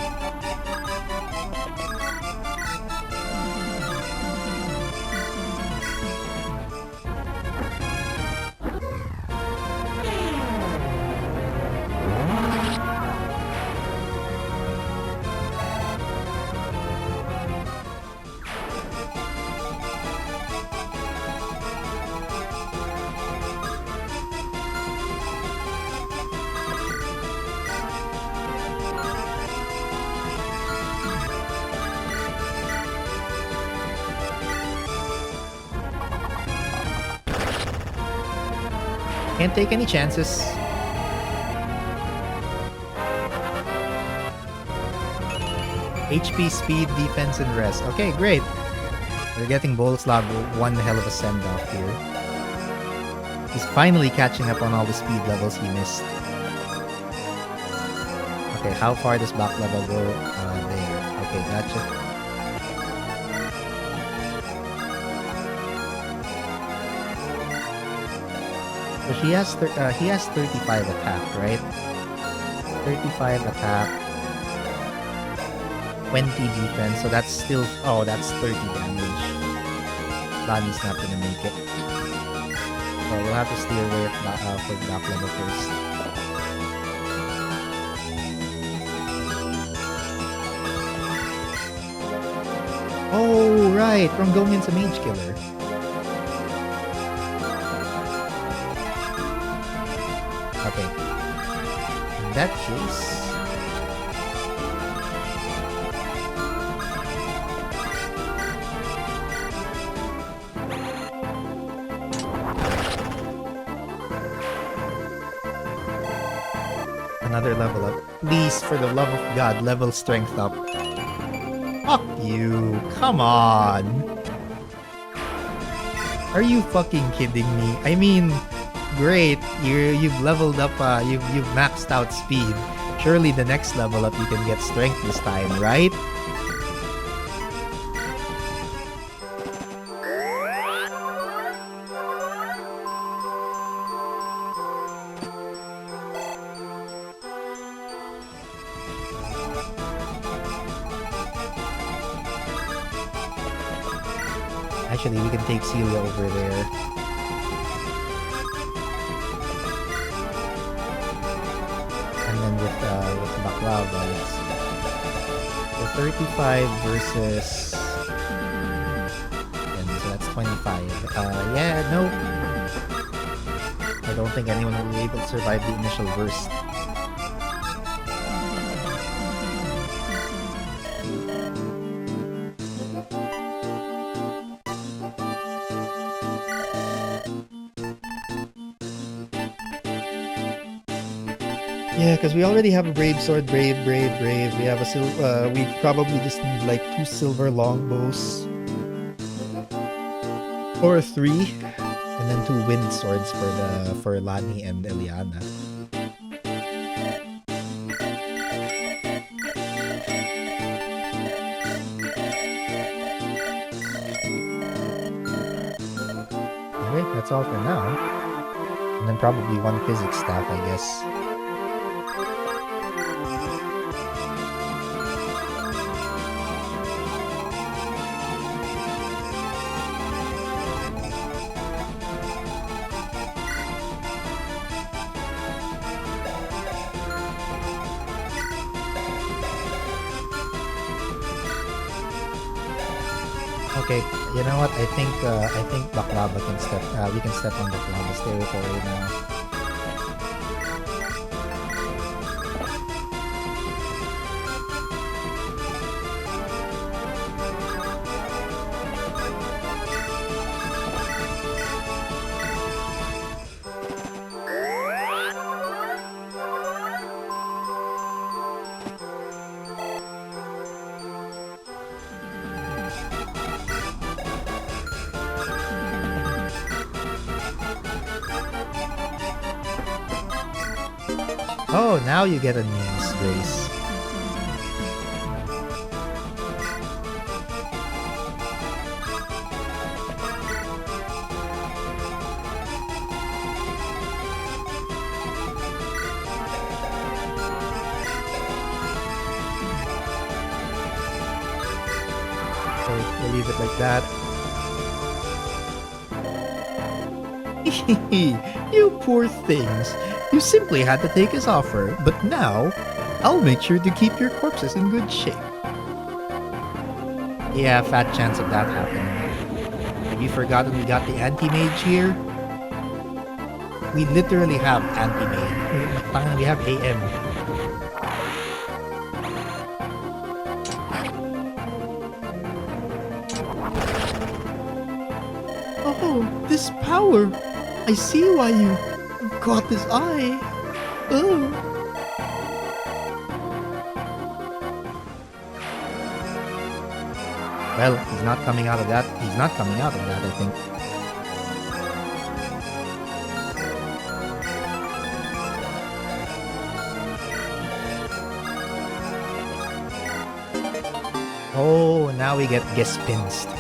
A: Can't take any chances. HP, speed, defense, and rest. Okay, great. We're getting Boleslav one hell of a send-off here. He's finally catching up on all the speed levels he missed. Okay, how far does Baklava go? There. Okay, gotcha. So he has 35 attack, right? 35 attack, 20 defense, so that's still, oh, that's 30 damage. Lani's not gonna make it. So we'll have to steer away for Baklava first. Oh, right, from going into Mage Killer. Okay. In that case... another level up. Please, for the love of God, level strength up. Fuck you. Come on. Are you fucking kidding me? I mean, great. You've leveled up, you've maxed out speed. Surely the next level up you can get strength this time, right? Actually, we can take Celia over there. And then with Baklava, it's the 35 versus... and so that's 25. Yeah, no. I don't think anyone will be able to survive the initial burst. Yeah, because we already have a Brave Sword, Brave. We have a we probably just need like 2 silver longbows. Or 3. And then 2 wind swords for Lani and Eliana. Okay, that's all for now. And then probably 1 physics staff, I guess. Okay, you know what? I think Baklava can step. We can step on Baklava's territory now. Oh, now you get a Neme's Grace. So we'll leave it like that. You poor things. You simply had to take his offer, but now, I'll make sure to keep your corpses in good shape. Yeah, fat chance of that happening. Have you forgotten we got the anti-mage here? We literally have anti-mage. We have AM. Oh, this power! I see why you got this eye. Oh. Well, he's not coming out of that. He's not coming out of that, I think. Oh, now we get Gespinsed.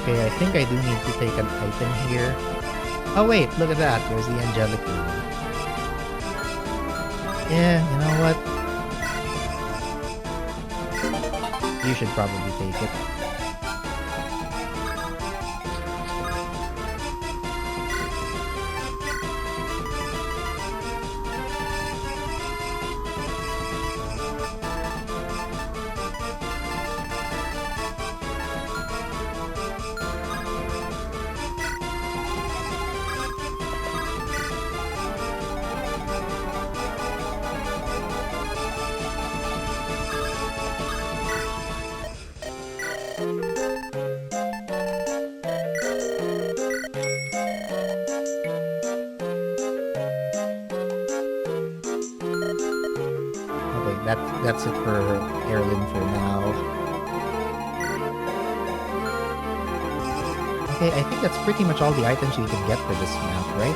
A: Okay, I think I do need to take an item here. Oh wait, look at that. There's the angelic one. Yeah, you know what? You should probably take it. That's it for Heirloom for now. Okay, I think that's pretty much all the items you can get for this map, right?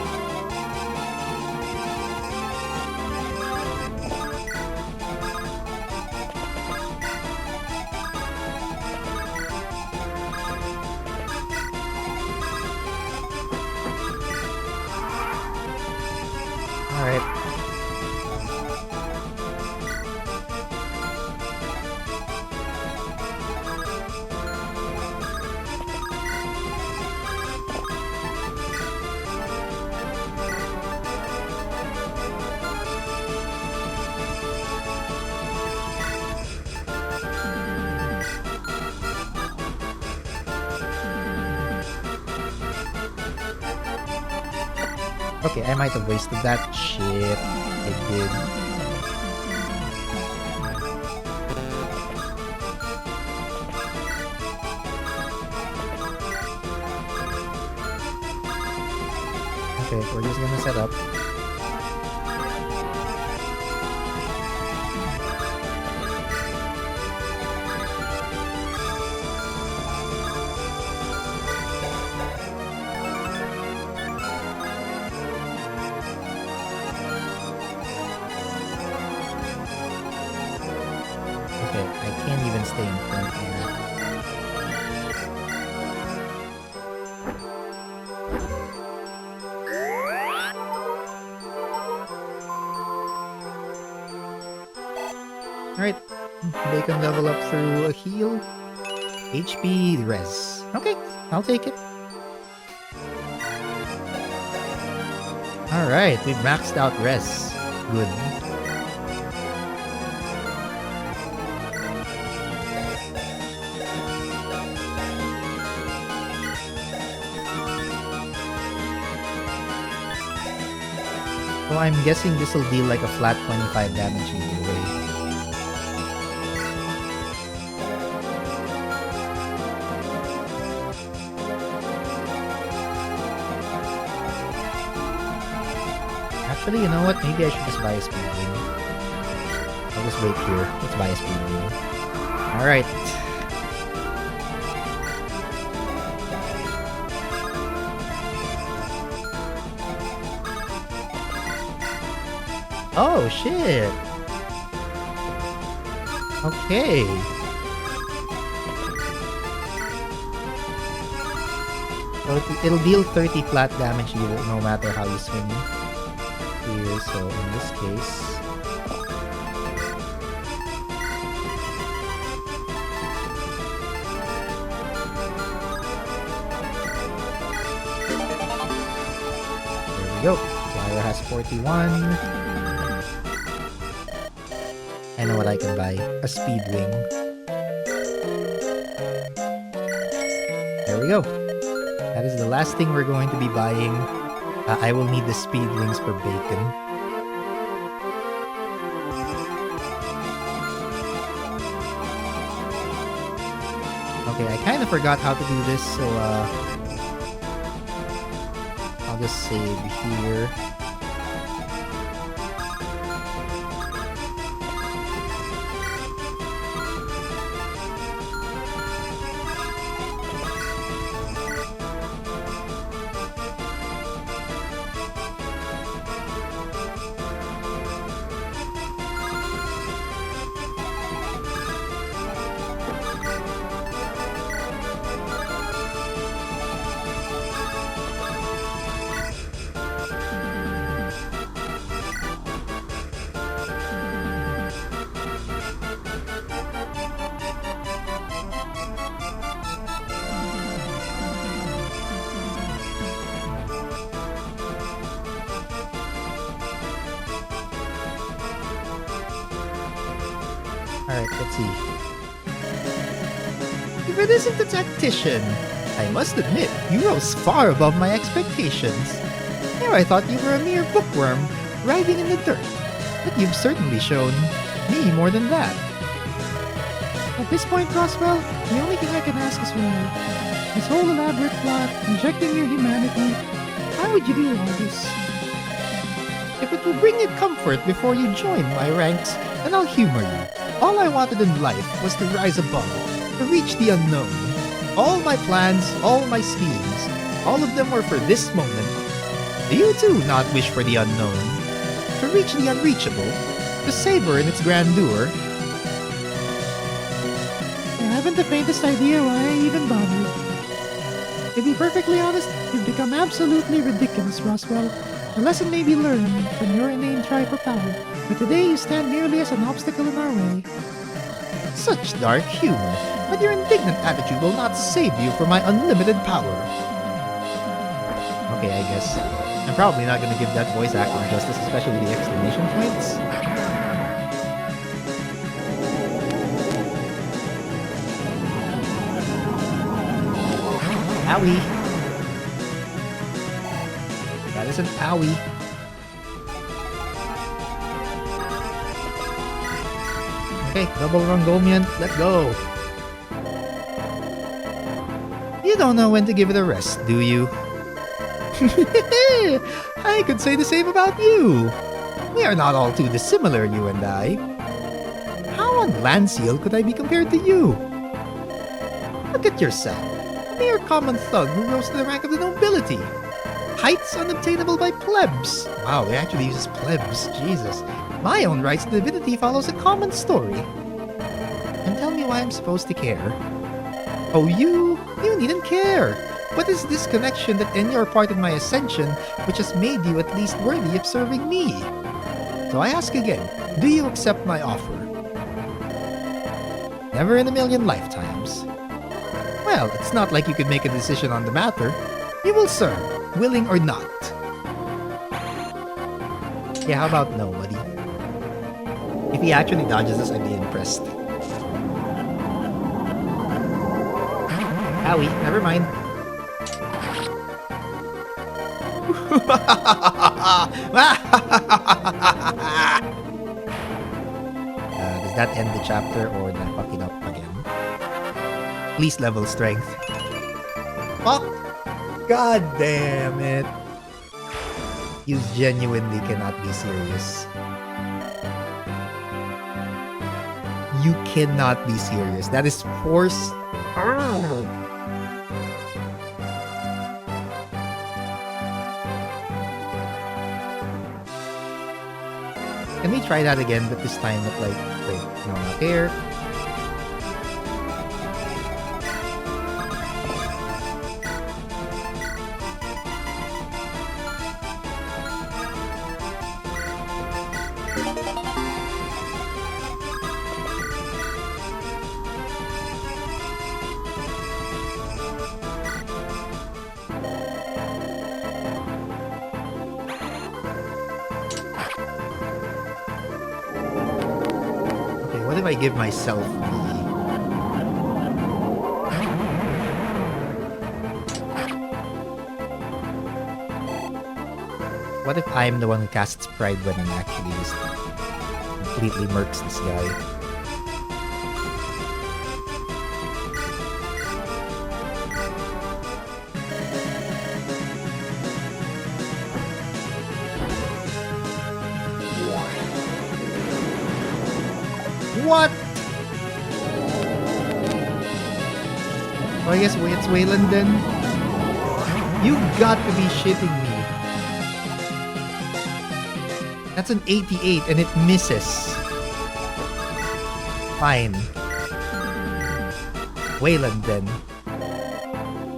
A: Alright. Okay, I might have wasted that. Shit, I did. Okay, we're just gonna set up. Stay in front here. Alright, they can level up through a heal. HP, res. Okay, I'll take it. Alright, we've maxed out res. Good. So I'm guessing this will deal like a flat 25 damage either way. Actually, you know what? Maybe I should just buy a speed ring. I'll just wait here. Let's buy a speed ring. Alright. Oh, shit. Okay. So it'll deal 30 flat damage either, no matter how you swing here. So in this case... There we go. Clara has 41. I know what I can buy. A speed wing. There we go. That is the last thing we're going to be buying. I will need the speed wings for bacon. Okay, I kind of forgot how to do this, so I'll just save here. Alright, let's see. If it isn't the Tactician, I must admit, you rose far above my expectations. Here I thought you were a mere bookworm, writhing in the dirt. But you've certainly shown me more than that.
B: At this point, Roswell, the only thing I can ask is why. This whole elaborate plot, injecting your humanity, how would you do all this?
A: If it will bring you comfort before you join my ranks, then I'll humor you. All I wanted in life was to rise above, to reach the unknown. All my plans, all my schemes, all of them were for this moment. Do you too not wish for the unknown? To reach the unreachable? To savor in its grandeur?
B: I haven't the faintest idea why I even bothered. To be perfectly honest, you've become absolutely ridiculous, Roswell. A lesson may be learned from your inane try for power, but today you stand merely as an obstacle in our way.
A: Such dark humor, but your indignant attitude will not save you from my unlimited power. Okay, I guess. I'm probably not gonna give that voice acting justice, especially the exclamation points. Owie. That is an owie. Okay, double Rongolian, let's go. You don't know when to give it a rest, do you? I could say the same about you. We are not all too dissimilar, you and I. How on Landseal could I be compared to you? Look at yourself. A mere common thug who rose to the rank of the nobility. Heights unobtainable by plebs. Wow, he actually uses plebs. Jesus. My own rise to divinity follows a common story. And tell me why I'm supposed to care. Oh, you needn't care. What is this connection that in your part in my ascension which has made you at least worthy of serving me? So I ask again, do you accept my offer? Never in a million lifetimes. Well, it's not like you could make a decision on the matter. You will serve, willing or not. Yeah, how about nobody? If he actually dodges us, I'd be impressed. Owie, never mind. Does that end the chapter or did I fuck it up again? Please level strength. Fuck! God damn it! You genuinely cannot be serious. You cannot be serious. That is force. Can we try that again, but this time with wait, no, not here. if I give myself the... What if I'm the one who casts Pride when I'm actually just completely murks this guy? What? Oh, I guess it's Wayland then. You got to be shitting me. That's an 88 and it misses. Fine. Wayland then.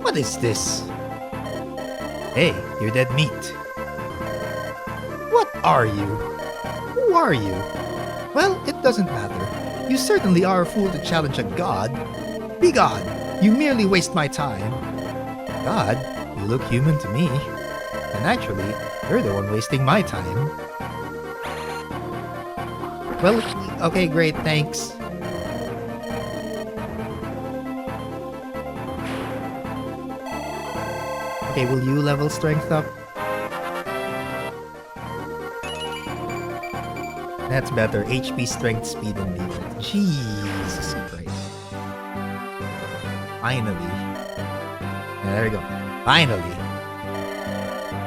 A: What is this? Hey, you're dead meat. What are you? Who are you? Well, it doesn't matter. You certainly are a fool to challenge a god. Be gone. You merely waste my time. God, you look human to me. And actually, you're the one wasting my time. Well, okay, great, thanks. Okay, will you level strength up? That's better. HP, strength, speed, and defense. Jesus Christ. Finally. Yeah, there we go. Finally.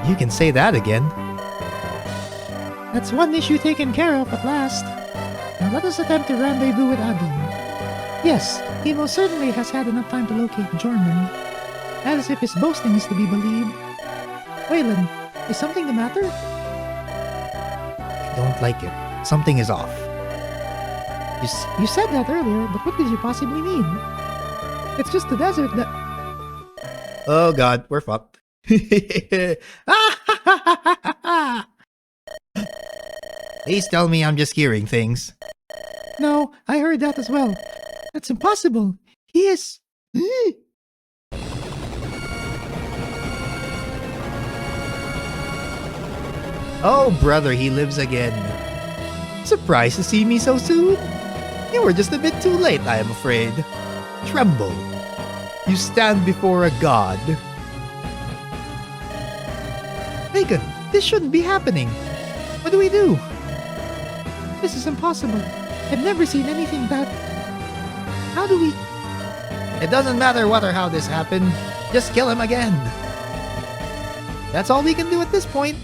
A: You can say that again.
B: That's one issue taken care of at last. Now let us attempt to rendezvous with Abin. Yes, he most certainly has had enough time to locate Jorman. As if his boasting is to be believed. Wayland, is something the matter?
A: I don't like it. Something is off.
B: You said that earlier, but what did you possibly mean? It's just the desert that...
A: Oh god, we're fucked. Please tell me I'm just hearing things.
B: No, I heard that as well. That's impossible. He is...
A: Oh brother, he lives again. Surprised to see me so soon? You were just a bit too late, I am afraid. Tremble. You stand before a god. Megan, this shouldn't be happening. What do we do?
B: This is impossible. I've never seen anything that... How do we...
A: It doesn't matter what or how this happened. Just kill him again. That's all we can do at this point.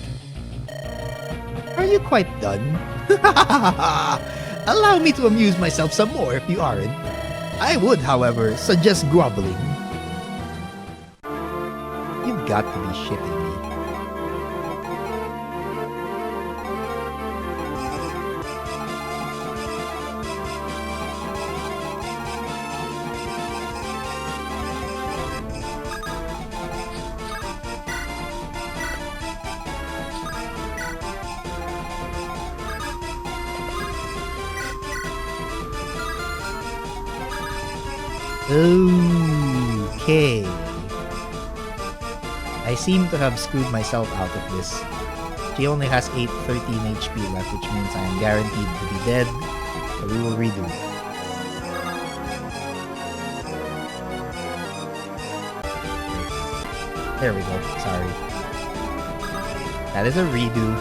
A: Are you quite done? Allow me to amuse myself some more if you aren't. I would, however, suggest groveling. You've got to be shitting me. Okay. I seem to have screwed myself out of this. She only has 13 HP left, which means I am guaranteed to be dead. So we will redo it. There we go. Sorry. That is a redo.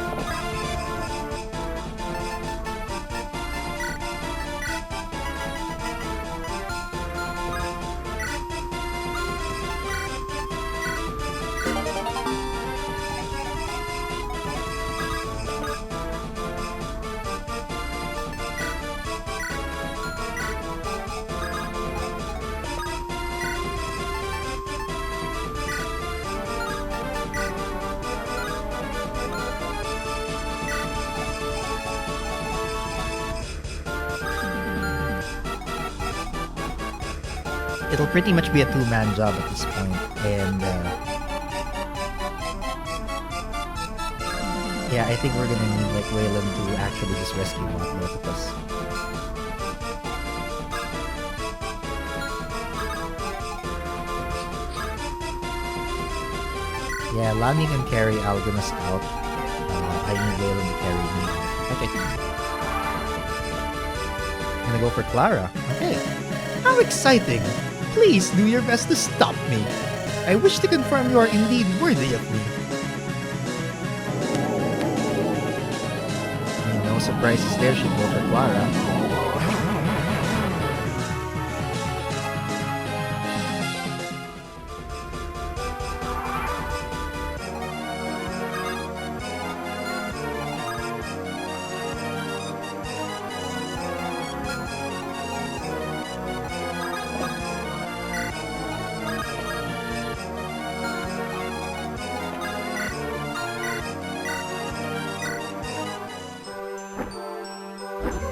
A: It'll pretty much be a two-man job at this point, and yeah, I think we're gonna need like Wayland to actually just rescue both of us. Yeah, Lani can carry Algimas out. I need Wayland to carry me out. Okay. And gonna go for Clara. Okay. How exciting! Please do your best to stop me. I wish to confirm you are indeed worthy of me. No surprises there, she'll go for Clara.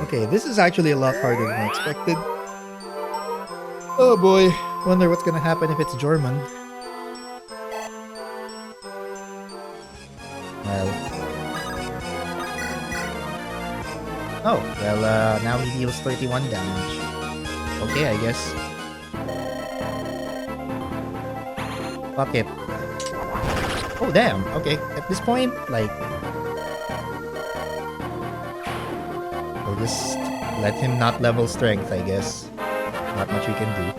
A: Okay, this is actually a lot harder than I expected. Oh boy, wonder what's gonna happen if it's German. Well. Oh, well, now he deals 31 damage. Okay, I guess. Fuck it. Oh, damn. Okay, at this point, like... we'll just let him not level strength, I guess. Not much we can do.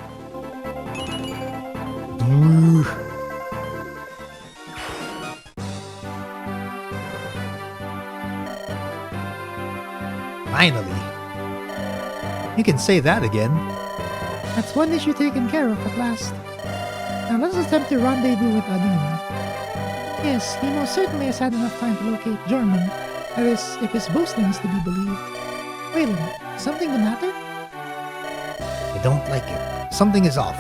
A: Finally! You can say that again.
B: That's one issue taken care of at last. Now let's attempt to rendezvous with Adin. Yes, he most certainly has had enough time to locate Jorman. That is, if his boasting is to be believed. Wait a minute, something the matter?
A: I don't like it. Something is off.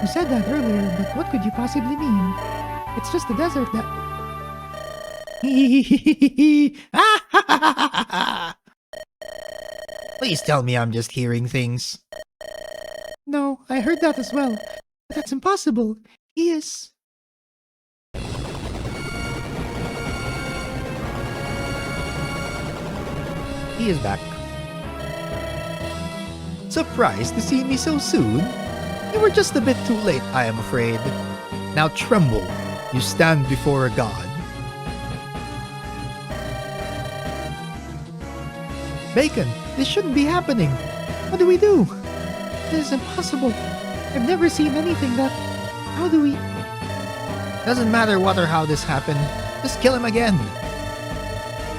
B: You said that earlier, but what could you possibly mean? It's just the desert that...
A: Please tell me I'm just hearing things.
B: No, I heard that as well. But that's impossible. He is...
A: He is back. Surprised to see me so soon? You were just a bit too late, I am afraid. Now tremble. You stand before a god. Bacon, this shouldn't be happening. What do we do?
B: This is impossible. I've never seen anything that... How do we...
A: Doesn't matter what or how this happened. Just kill him again.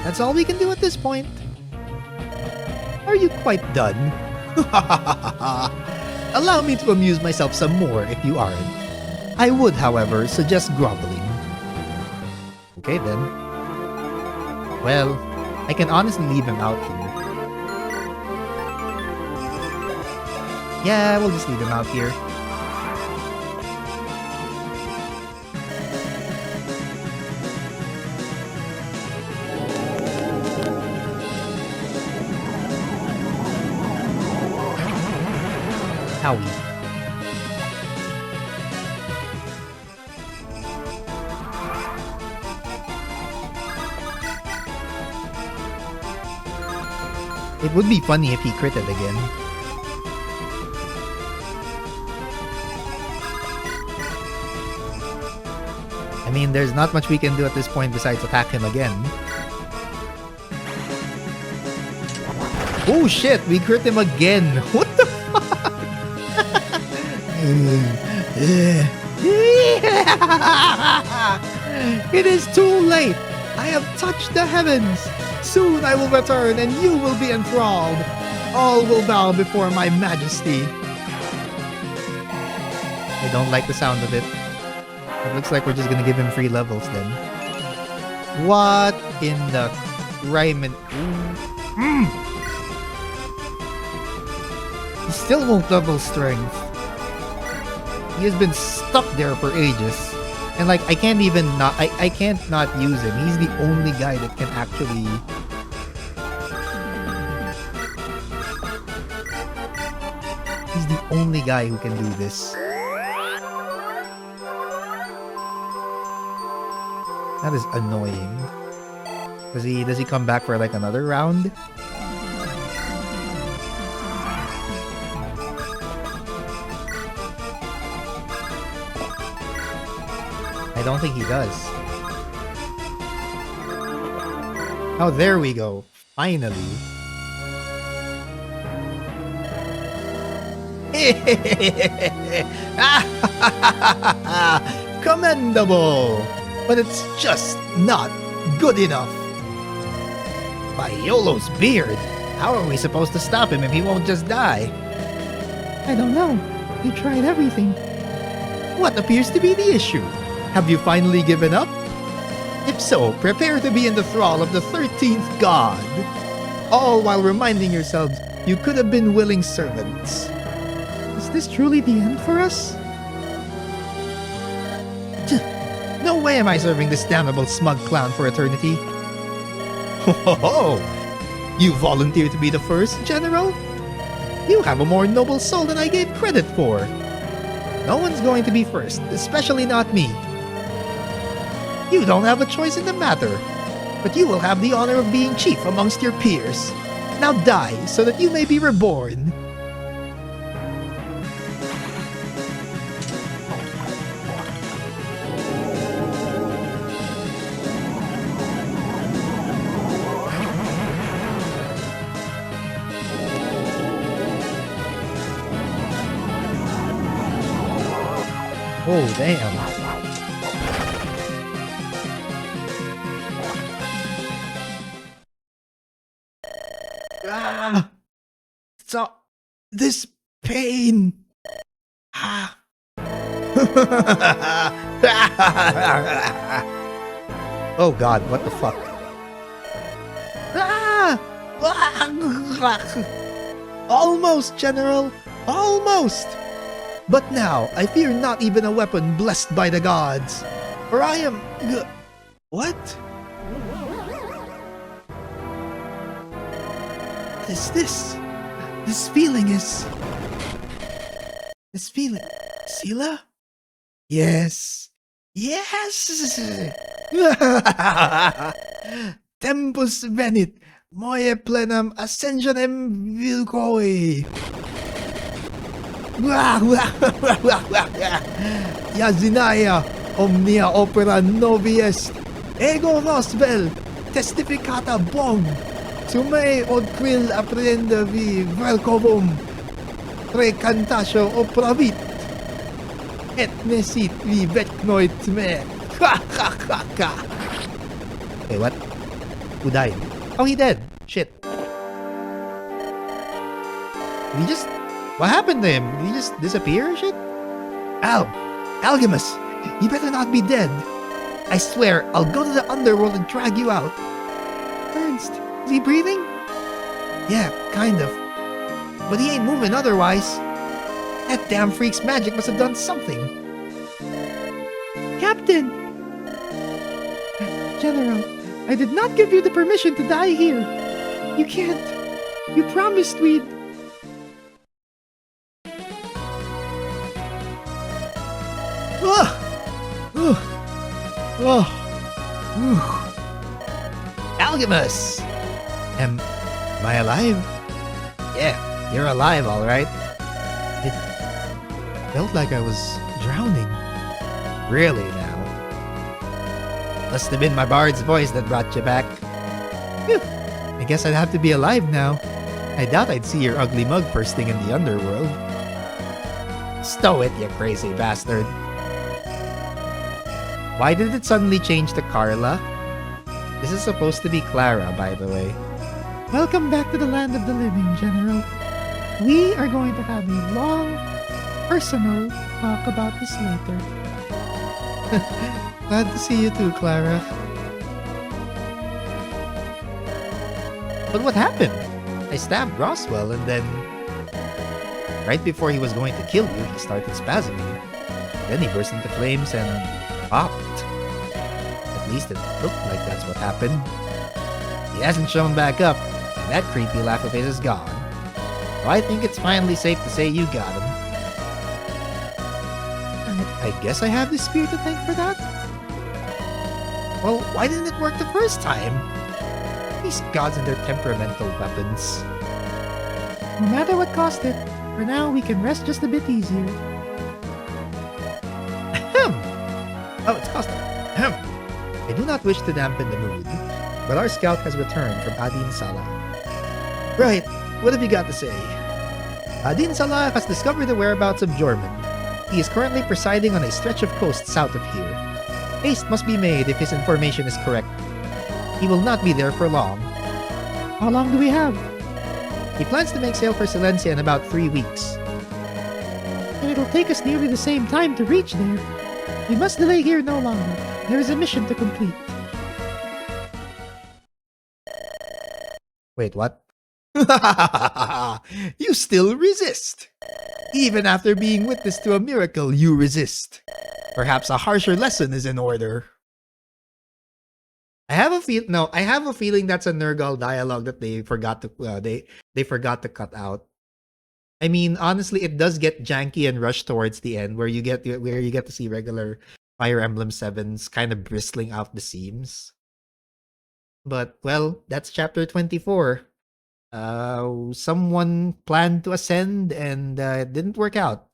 A: That's all we can do at this point. Are you quite done? Allow me to amuse myself some more if you aren't. I would, however, suggest groveling. Okay then. Well, I can honestly leave him out here. Yeah, we'll just leave him out here. Howie. It would be funny if he critted again. I mean, there's not much we can do at this point besides attack him again. Oh shit, we crit him again. What the fuck? It is too late. I have touched the heavens. Soon I will return and you will be enthralled. All will bow before my majesty. I don't like the sound of it. It looks like we're just gonna give him free levels then. What in the Ryman? He still won't double strength. He has been stuck there for ages. And like, I can't even not, I can't not use him. He's the only guy that can actually... He's the only guy who can do this. That is annoying. Does he come back for like another round? I don't think he does. Oh, there we go. Finally. Commendable! But it's just not good enough. By Yolo's beard, how are we supposed to stop him if he won't just die?
B: I don't know. We tried everything.
A: What appears to be the issue? Have you finally given up? If so, prepare to be in the thrall of the 13th god. All while reminding yourselves you could have been willing servants.
B: Is this truly the end for us?
A: No way am I serving this damnable smug clown for eternity. Ho! You volunteered to be the first, General? You have a more noble soul than I gave credit for. No one's going to be first, especially not me. You don't have a choice in the matter, but you will have the honor of being chief amongst your peers. Now die, so that you may be reborn. Oh, damn. So, this pain. Oh god, what the fuck? Almost, General! Almost! But now, I fear not even a weapon blessed by the gods. For I am... What? What is this? This feeling is... This feeling... Sila? Yes. Yes! Tempus venit, moe plenam ascensionem vilcoi. Yazinaya omnia opera novi est. Ego Roswell, testificata bong. Sume od quil apprenda vi velcovum. Tre cantatio opravit. Et nesit vi vetnoit me. Wait, what? Who died? Oh, he dead. Shit. He just... What happened to him? Did he just disappear or shit? Algimas, you better not be dead. I swear, I'll go to the underworld and drag you out.
B: Ernst, is he breathing?
A: Yeah, kind of. But he ain't moving otherwise. That damn freak's magic must have done something.
B: Captain! General, I did not give you the permission to die here. You can't. You promised we'd...
A: Algimas! Am I alive? Yeah, you're alive, alright. It felt like I was drowning. Really now. Must have been my bard's voice that brought you back. Phew. I guess I'd have to be alive now. I doubt I'd see your ugly mug first thing in the underworld. Stow it, you crazy bastard. Why did it suddenly change to Carla? This is supposed to be Clara, by the way.
B: Welcome back to the land of the living, General. We are going to have a long, personal talk about this later.
A: Glad to see you too, Clara. But what happened? I stabbed Roswell and then... Right before he was going to kill you, he started spasming. Then he burst into flames and popped. At least it looked like that's what happened. He hasn't shown back up, and that creepy laugh of his is gone. So I think it's finally safe to say you got him. I guess I have the spirit to thank for that? Well, why didn't it work the first time? These gods and their temperamental weapons.
B: No matter what cost it, for now we can rest just a bit easier.
A: Ahem. Oh, it's costing. Ahem. I do not wish to dampen the mood, but our scout has returned from Adin Sala. Right, what have you got to say? Adin Salah has discovered the whereabouts of Jorman. He is currently presiding on a stretch of coast south of here. Haste must be made if his information is correct. He will not be there for long.
B: How long do we have?
A: He plans to make sail for Silencia in about 3 weeks.
B: And it'll take us nearly the same time to reach there. We must delay here no longer. There is a mission to complete.
A: Wait, what? You still resist. Even after being witness to a miracle, you resist. Perhaps a harsher lesson is in order. I have a feeling that's a Nurgle dialogue that they forgot to they forgot to cut out. I mean, honestly, it does get janky and rushed towards the end, where you get to see regular Fire Emblem 7s kind of bristling out the seams. But well, that's chapter 24. Someone planned to ascend and it didn't work out.